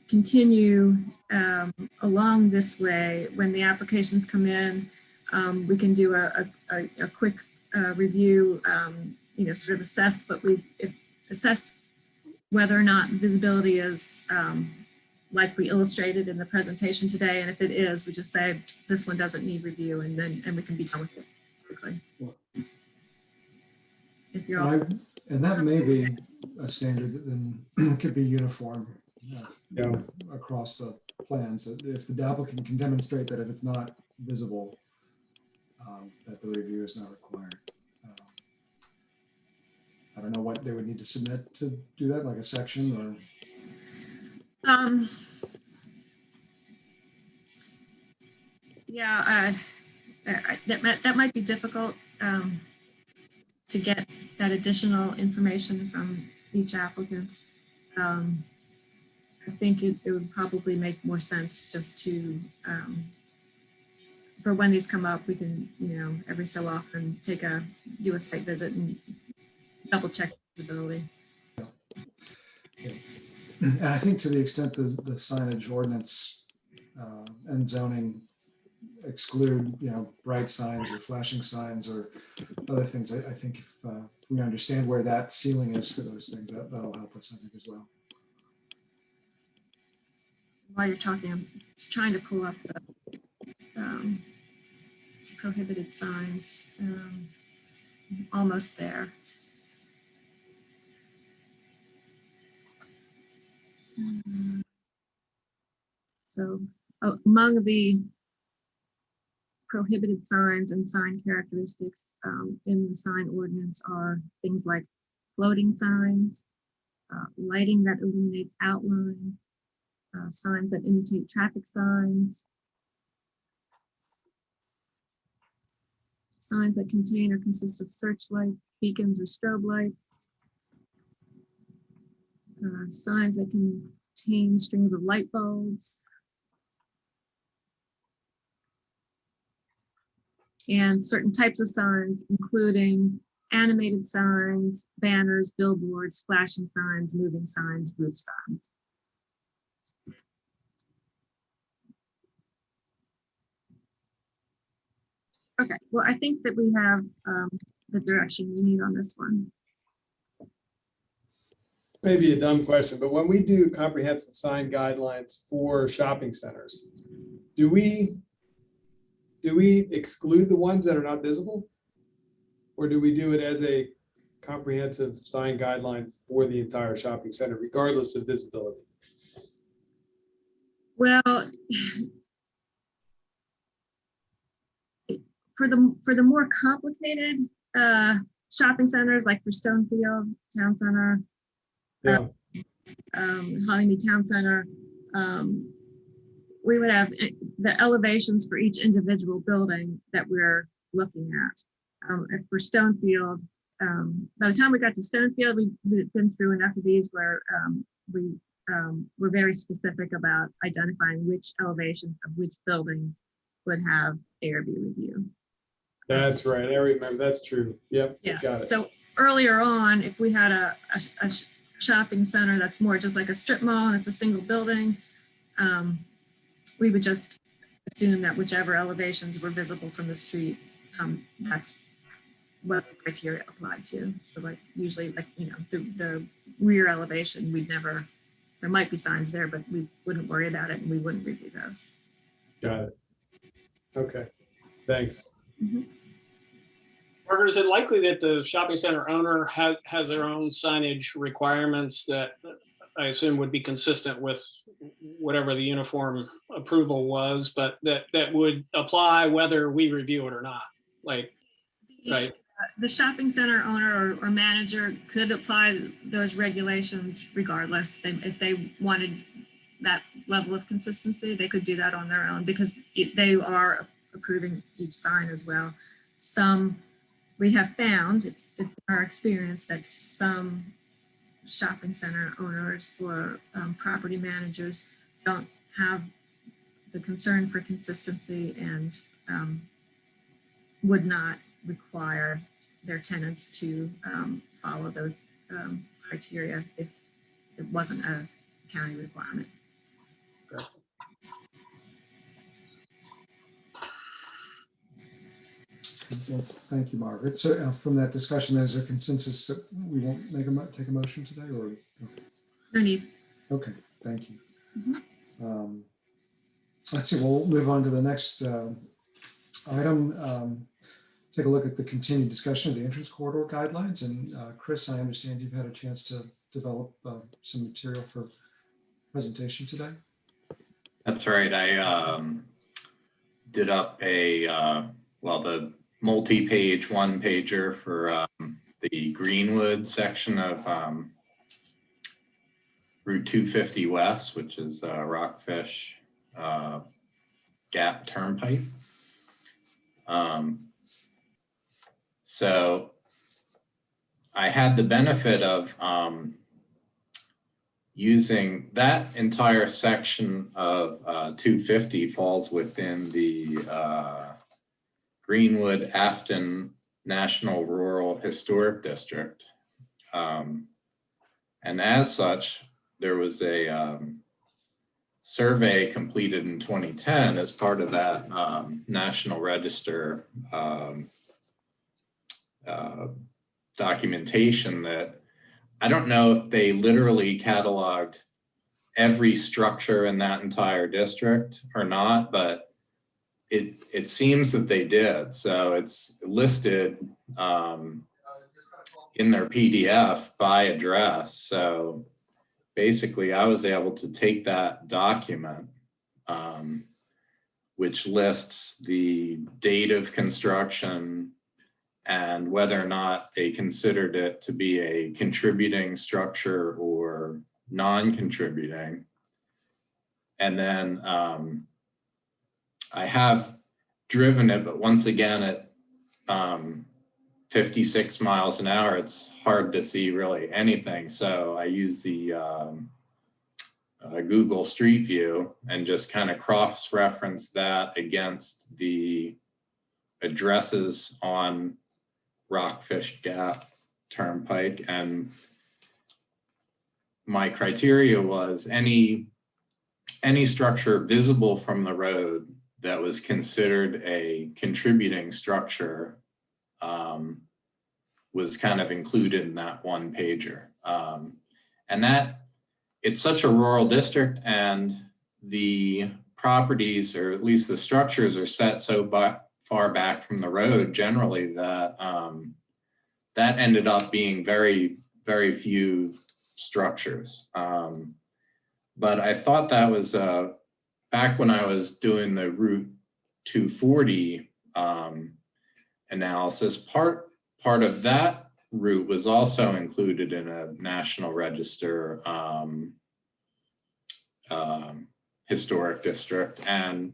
continue along this way. When the applications come in, we can do a quick review, sort of assess assess whether or not visibility is like we illustrated in the presentation today. And if it is, we just say this one doesn't need review, and we can be done with it quickly. If you're all And that may be a standard that then could be uniform across the plans. That if the applicant can demonstrate that if it's not visible, that the review is not required. I don't know what they would need to submit to do that, like a section or. Yeah, that might be difficult to get that additional information from each applicant. I think it would probably make more sense just to, for when these come up, we can, every so often do a site visit and double check visibility. And I think to the extent the signage ordinance and zoning exclude, bright signs or flashing signs or other things, I think if we understand where that ceiling is for those things, that'll help us, I think, as well. While you're talking, I'm just trying to pull up the prohibited signs. Almost there. So among the prohibited signs and sign characteristics in the sign ordinance are things like floating signs, lighting that illuminates outline, signs that imitate traffic signs, signs that contain or consist of searchlights, beacons, or strobe lights, signs that contain strings of light bulbs, and certain types of signs, including animated signs, banners, billboards, flashing signs, moving signs, roof signs. Okay, well, I think that we have the direction we need on this one. Maybe a dumb question, but when we do comprehensive sign guidelines for shopping centers, do we exclude the ones that are not visible? Or do we do it as a comprehensive sign guideline for the entire shopping center, regardless of visibility? Well, for the more complicated shopping centers, like for Stonefield Town Center, Hollymead Town Center, we would have the elevations for each individual building that we're looking at. If for Stonefield, by the time we got to Stonefield, we'd been through enough of these where we were very specific about identifying which elevations of which buildings would have ARB review. That's right. I remember. That's true. Yep. Yeah. Got it. So earlier on, if we had a shopping center that's more just like a strip mall and it's a single building, we would just assume that whichever elevations were visible from the street, that's what the criteria applied to. So like usually like, the rear elevation, there might be signs there, but we wouldn't worry about it and we wouldn't review those. Got it. Okay. Thanks. Mm-hmm. Or is it likely that the shopping center owner has their own signage requirements that I assume would be consistent with whatever the uniform approval was, but that would apply whether we review it or not? Like, right? The shopping center owner or manager could apply those regulations regardless. If they wanted that level of consistency, they could do that on their own because they are approving each sign as well. We have found, it's our experience that some shopping center owners or property managers don't have the concern for consistency and would not require their tenants to follow those criteria if it wasn't a county requirement. Well, thank you, Margaret. So from that discussion, there's a consensus that we won't take a motion today, or? No need. Okay, thank you. Let's see, we'll move on to the next item. Take a look at the continued discussion of the entrance corridor guidelines. And Chris, I understand you've had a chance to develop some material for presentation today. That's right. I did up the multi-page one-pager for the Greenwood section of Route 250 West, which is Rockfish Gap Turnpike. So I had the benefit of using that entire section of 250 falls within the Greenwood Afton National Rural Historic District. And as such, there was a survey completed in 2010 as part of that National Register documentation that I don't know if they literally cataloged every structure in that entire district or not, but it seems that they did. So it's listed in their PDF by address. So basically I was able to take that document, which lists the date of construction and whether or not they considered it to be a contributing structure or non-contributing. And then I have driven it, but once again at 56 miles an hour, it's hard to see really anything. So I use the Google Street View and just kind of cross-reference that against the addresses on Rockfish Gap Turnpike. And my criteria was any structure visible from the road that was considered a contributing structure was kind of included in that one pager. And that it's such a rural district, and the properties, or at least the structures, are set so far back from the road generally that that ended up being very, very few structures. But I thought that was back when I was doing the Route 240 analysis, part of that route was also included in a National Register historic district. And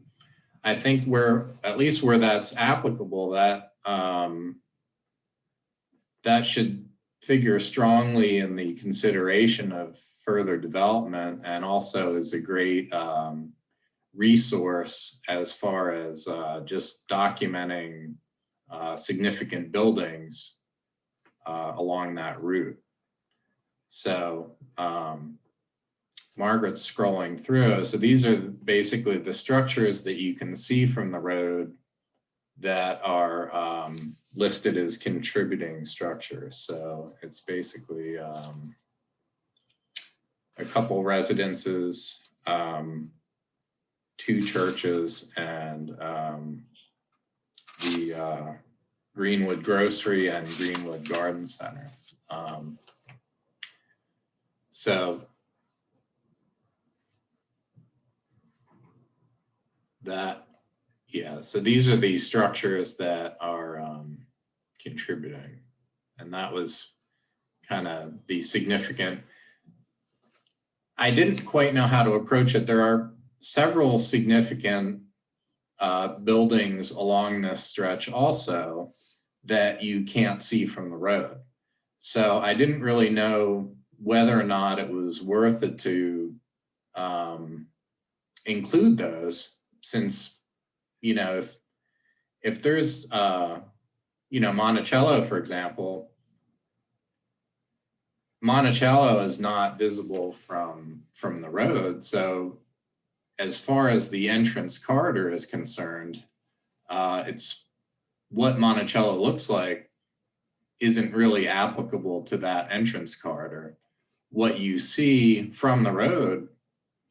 I think at least where that's applicable, that that should figure strongly in the consideration of further development, and also is a great resource as far as just documenting significant buildings along that route. So Margaret's scrolling through. So these are basically the structures that you can see from the road that are listed as contributing structures. So it's basically a couple residences, 2 churches, and the Greenwood Grocery and Greenwood Garden Center. So so these are the structures that are contributing. And that was kind of the significant. I didn't quite know how to approach it. There are several significant buildings along this stretch also that you can't see from the road. So I didn't really know whether or not it was worth it to include those, since, if there's, Monticello, for example, Monticello is not visible from the road. So as far as the entrance corridor is concerned, it's what Monticello looks like isn't really applicable to that entrance corridor. What you see from the road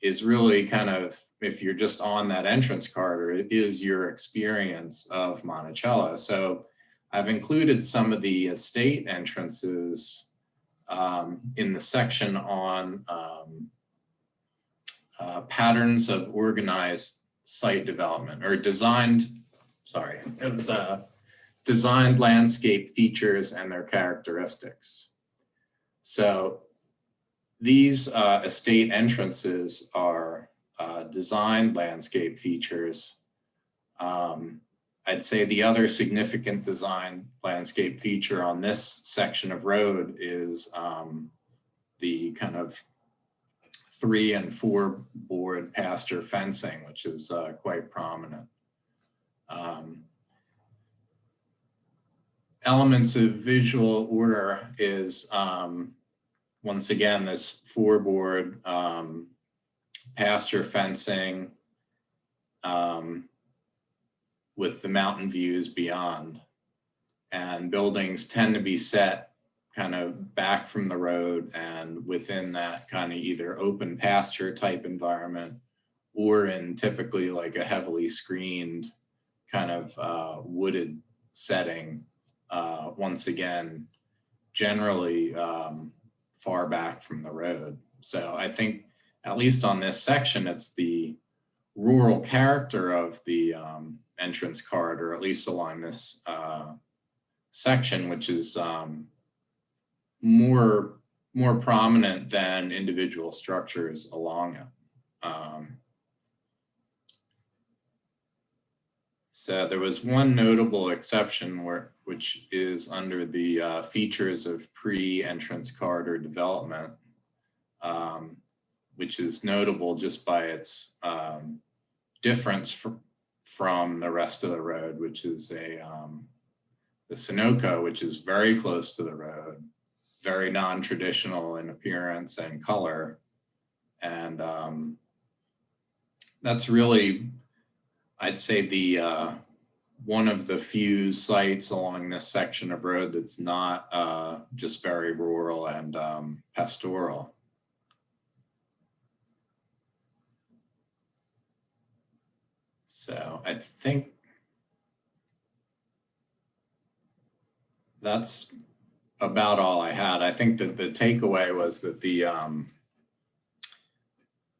is really kind of, if you're just on that entrance corridor, it is your experience of Monticello. So I've included some of the estate entrances in the section on patterns of organized site development, or designed landscape features and their characteristics. So these estate entrances are designed landscape features. I'd say the other significant design landscape feature on this section of road is the kind of 3 and 4 board pasture fencing, which is quite prominent. Elements of visual order is, once again, this 4 board pasture fencing with the mountain views beyond. And buildings tend to be set kind of back from the road and within that kind of either open pasture type environment or in typically like a heavily screened kind of wooded setting. Once again, generally far back from the road. So I think at least on this section, it's the rural character of the entrance corridor, at least along this section, which is more prominent than individual structures along it. So there was one notable exception which is under the features of pre-entrance corridor development, which is notable just by its difference from the rest of the road, which is the Sunoco, which is very close to the road, very non-traditional in appearance and color. And that's really, I'd say, the one of the few sites along this section of road that's not just very rural and pastoral. So I think that's about all I had. I think that the takeaway was that the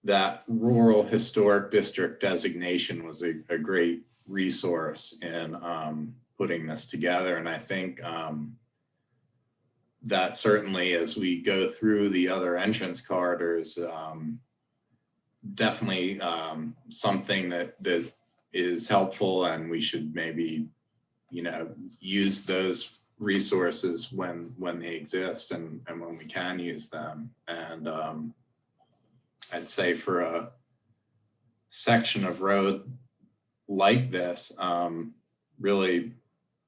that rural historic district designation was a great resource in putting this together. And I think that certainly as we go through the other entrance corridors, definitely something that is helpful, and we should maybe, use those resources when they exist and when we can use them. And I'd say for a section of road like this, really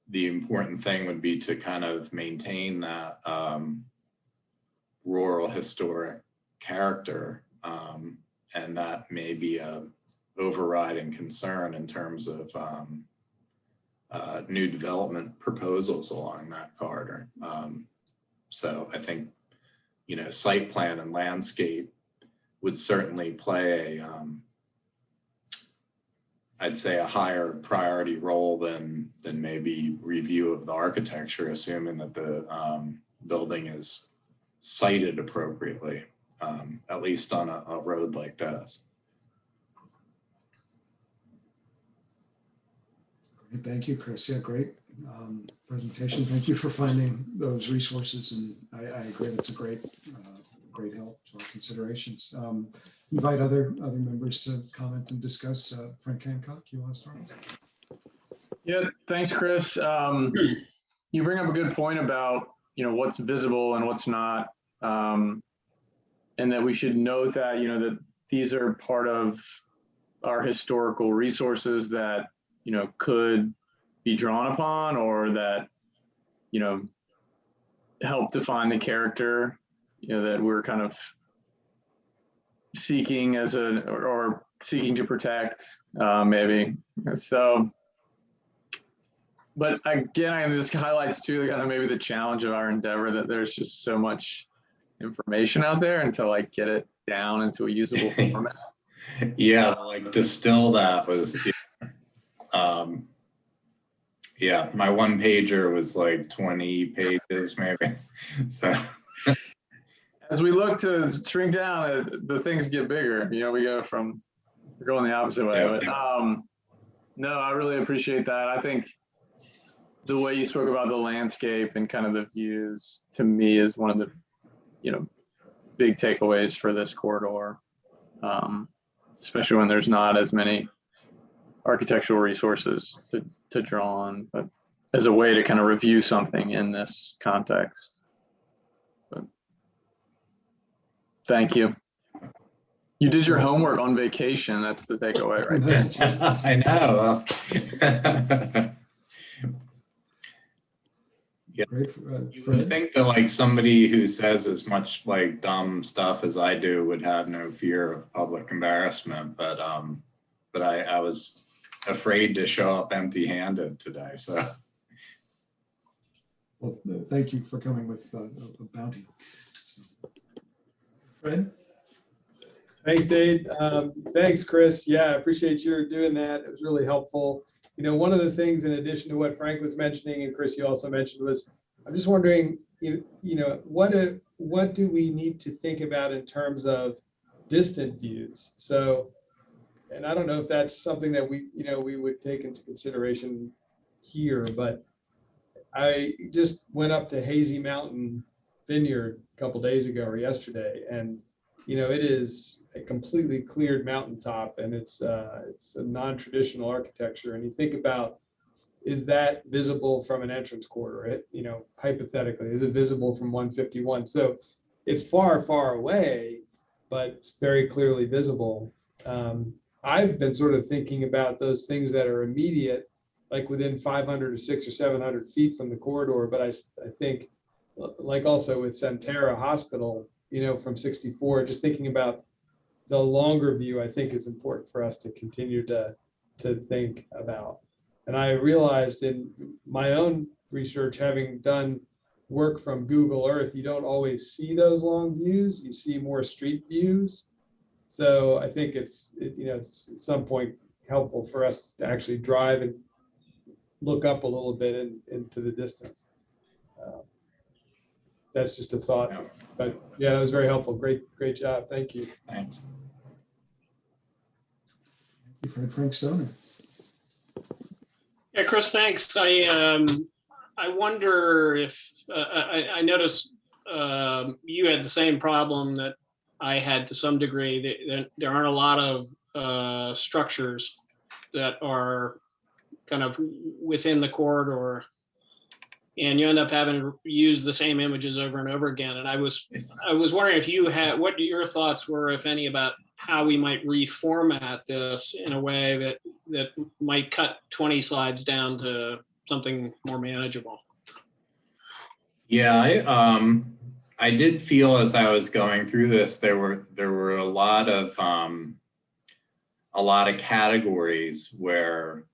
the important thing would be to kind of maintain that rural historic character, and that may be a overriding concern in terms of new development proposals along that corridor. So I think, site plan and landscape would certainly play I'd say a higher priority role than maybe review of the architecture, assuming that the building is sited appropriately, at least on a road like this. Thank you, Chris. Yeah, great presentation. Thank you for finding those resources, and I agree that's a great help to our considerations. Invite other members to comment and discuss. Frank Hancock, you want to start? Yeah, thanks, Chris. You bring up a good point about what's visible and what's not, and that we should note that that these are part of our historical resources that could be drawn upon, or that you know, help define the character, you know, that we're kind of seeking as or seeking to protect, maybe. So, but again, this highlights too, kind of maybe the challenge of our endeavor, that there's just so much information out there, and to like get it down into a usable format. Yeah, like distill that was, yeah, my one pager was like 20 pages maybe. So as we look to shrink down, the things get bigger. You know, we're going the opposite way. Yeah. But no, I really appreciate that. I think the way you spoke about the landscape and kind of the views, to me, is one of the, you know, big takeaways for this corridor, especially when there's not as many architectural resources to draw on, but as a way to kind of review something in this context. But thank you. You did your homework on vacation. That's the takeaway right there. I know. Yeah. You would think that like somebody who says as much like dumb stuff as I do would have no fear of public embarrassment, but I was afraid to show up empty-handed today. So, well, thank you for coming with a bounty. So, Fred? Thanks, Dave. Thanks, Chris. Yeah, I appreciate your doing that. It was really helpful. You know, one of the things, in addition to what Frank was mentioning, and Chris, you also mentioned, was I'm just wondering, you know, what do we need to think about in terms of distant views? So, and I don't know if that's something that we would take into consideration here, but I just went up to Hazy Mountain Vineyard a couple days ago or yesterday, and you know, it is a completely cleared mountaintop, and it's a non-traditional architecture. And you think about, is that visible from an entrance corridor? You know, hypothetically, is it visible from 151? So it's far, far away, but it's very clearly visible. I've been sort of thinking about those things that are immediate, like within 500 or 600 or 700 feet from the corridor. But I think, like also with Centera Hospital, you know, from 64, just thinking about the longer view, I think is important for us to continue to think about. And I realized in my own research, having done work from Google Earth, you don't always see those long views. You see more street views. So I think it's at some point helpful for us to actually drive and look up a little bit into the distance. That's just a thought, but yeah, that was very helpful. Great job. Thank you. Thanks. Thank you, Frank Stoner. Yeah, Chris, thanks. I wonder if I noticed you had the same problem that I had to some degree. There aren't a lot of structures that are kind of within the corridor, and you end up having to use the same images over and over again. And I was wondering if you had, what your thoughts were, if any, about how we might reformat this in a way that might cut 20 slides down to something more manageable. Yeah, I did feel as I was going through this, there were a lot of categories where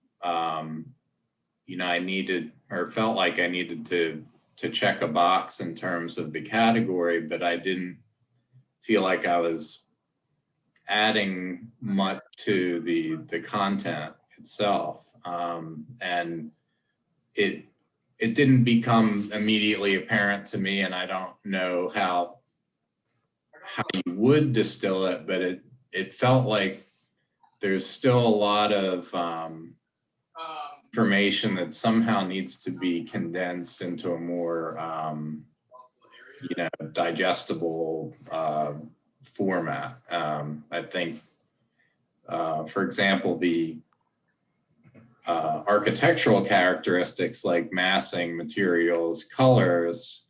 you know, I needed or felt like I needed to check a box in terms of the category, but I didn't feel like I was adding much to the content itself, and it didn't become immediately apparent to me, and I don't know how you would distill it, but it felt like there's still a lot of information that somehow needs to be condensed into a more you know, digestible format. I think, for example, the architectural characteristics like massing, materials, colors,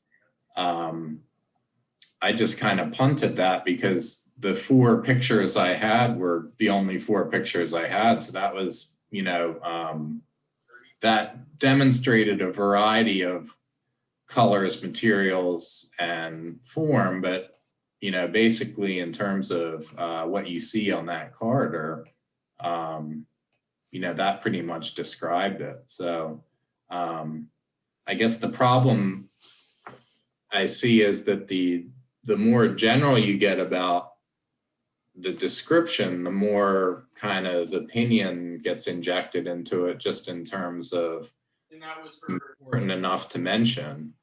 I just kind of punted that because the 4 pictures I had were the only 4 pictures I had. So that was, you know, that demonstrated a variety of colors, materials, and form, but basically in terms of what you see on that corridor, that pretty much described it. So I guess the problem I see is that the more general you get about the description, the more kind of opinion gets injected into it, just in terms of important enough to mention.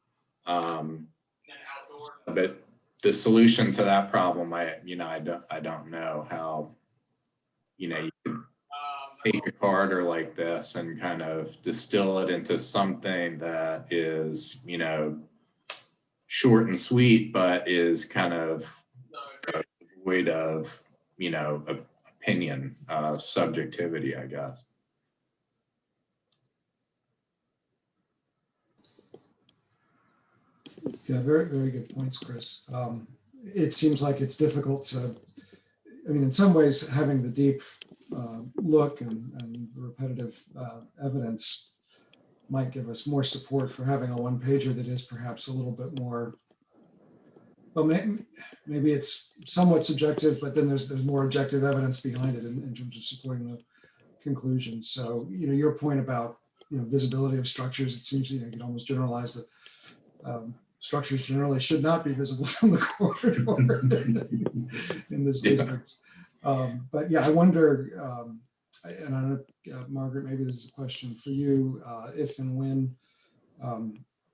But the solution to that problem, I don't know how, you can take a corridor like this and kind of distill it into something that is, short and sweet, but is kind of void of, opinion, subjectivity, I guess. Yeah, very, very good points, Chris. It seems like it's difficult to, in some ways, having the deep look and repetitive evidence might give us more support for having a one-pager that is perhaps a little bit more, well, maybe it's somewhat subjective, but then there's more objective evidence behind it in terms of supporting the conclusion. So, your point about, visibility of structures, it seems, you can almost generalize that structures generally should not be visible from the corridor in this district. But yeah, I wonder, and I don't know, Margaret, maybe this is a question for you, if and when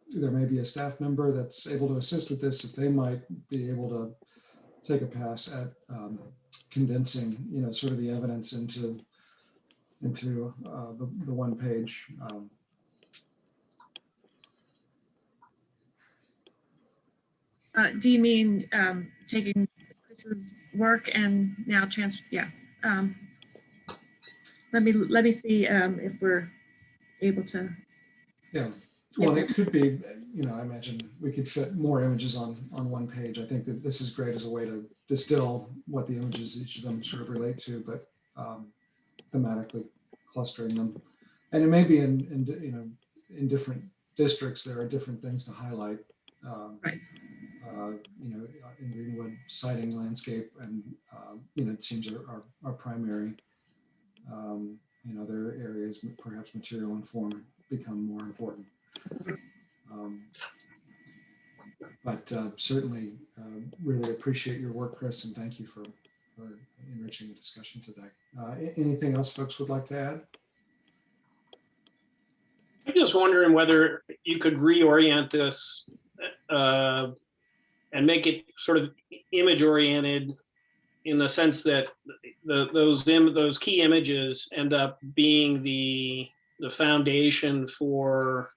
there may be a staff member that's able to assist with this, if they might be able to take a pass at condensing, sort of the evidence into the one page. Do you mean taking Chris's work and now transfer? Yeah. Let me see if we're able to. Yeah. Well, it could be, I imagine we could fit more images on one page. I think that this is great as a way to distill what the images, each of them sort of relate to, but thematically clustering them. And it may be in different districts, there are different things to highlight. Right. In Greenwood, siting, landscape, and it seems are primary. Other areas, perhaps material and form, become more important. But certainly, really appreciate your work, Chris, and thank you for enriching the discussion today. Anything else folks would like to add? I'm just wondering whether you could reorient this and make it sort of image oriented, in the sense that those key images end up being the foundation for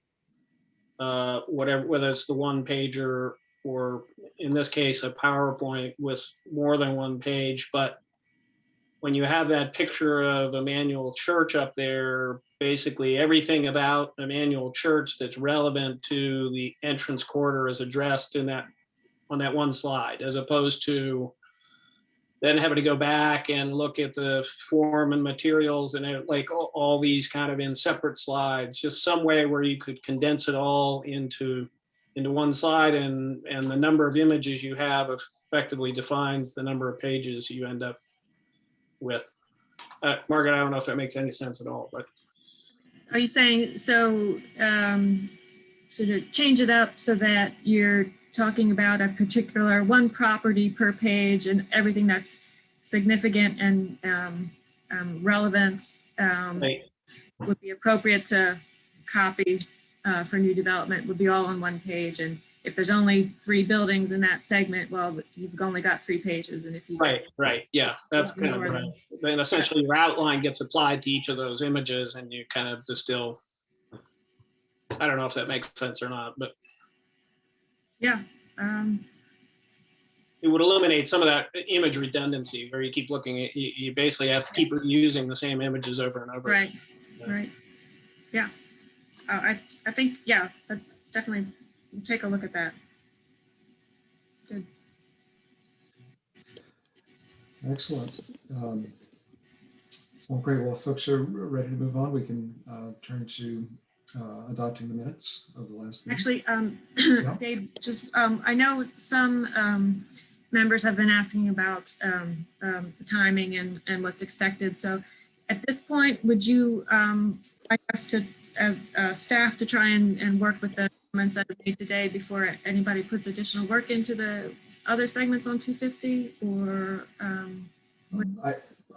whatever, whether it's the one pager or in this case a PowerPoint with more than one page. But when you have that picture of Emmanuel Church up there, basically everything about Emmanuel Church that's relevant to the entrance corridor is addressed on that one slide, as opposed to then having to go back and look at the form and materials and all these kind of in separate slides. Just some way where you could condense it all into one slide, and the number of images you have effectively defines the number of pages you end up with. Margaret, I don't know if that makes any sense at all, but. Are you saying, so to change it up so that you're talking about a particular one property per page and everything that's significant and relevant Right. would be appropriate to copy for new development, would be all on one page. And if there's only 3 buildings in that segment, well, you've only got 3 pages. And if you Right, yeah, that's kind of right. Then essentially your outline gets applied to each of those images, and you kind of distill. I don't know if that makes sense or not, but yeah. It would eliminate some of that image redundancy where you keep looking at, you basically have to keep using the same images over and over. Right, right. Yeah. I think, yeah, definitely take a look at that. Good. Excellent. Well, great. Well, if folks are ready to move on, we can turn to adopting the minutes of the last meeting? Actually, Yeah. Dave, just, I know some members have been asking about timing and what's expected. So at this point, would you like us to, as staff, to try and work with the comments that are made today before anybody puts additional work into the other segments on 250? Or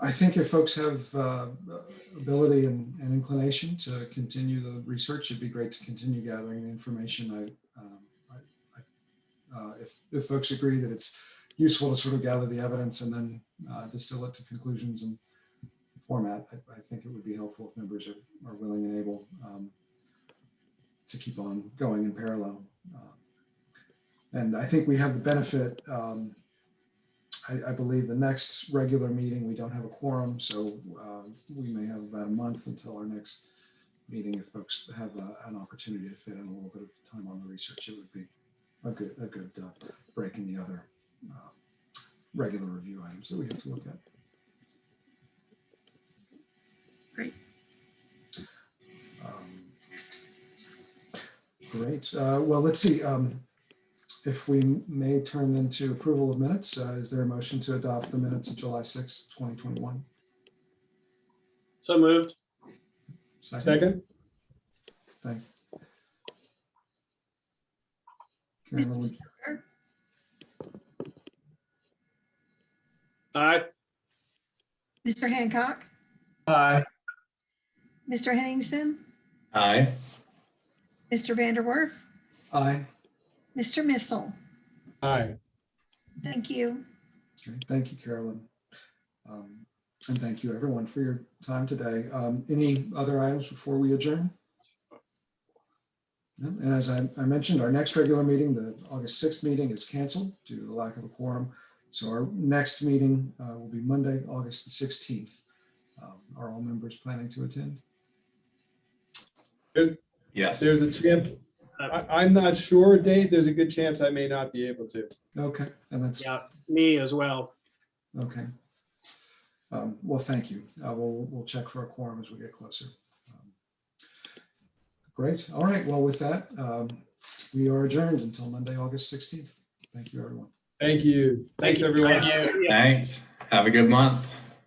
I think if folks have ability and inclination to continue the research, it'd be great to continue gathering the information. If folks agree that it's useful to sort of gather the evidence and then distill it to conclusions and format, I think it would be helpful if members are willing and able to keep on going in parallel. And I think we have the benefit, I believe the next regular meeting, we don't have a quorum, so we may have about a month until our next meeting. If folks have an opportunity to fit in a little bit of time on the research, it would be a good break in the other regular review items that we have to look at. Great. Great. Well, let's see. If we may turn then to approval of minutes, is there a motion to adopt the minutes of July 6th, 2021? So moved. Second? Thank you. Carolyn, Aye. Mr. Hancock, Aye. Mr. Henningsen, Aye. Mr. Vanderwerf, aye. Mr. Missile. Aye. Thank you. Okay, thank you, Carolyn. And thank you everyone for your time today. Any other items before we adjourn? No? And as I mentioned, our next regular meeting, the August 6th meeting, is canceled due to the lack of a quorum. So our next meeting will be Monday, August the 16th. Are all members planning to attend? Yes. There's a chance, I'm not sure, Dave. There's a good chance I may not be able to. Okay, and that's Yeah, me as well. okay. Well, thank you. We'll check for a quorum as we get closer. Great. All right. Well, with that, we are adjourned until Monday, August 16th. Thank you, everyone. Thank you. Thanks, everyone. Thank you. Thanks. Have a good month.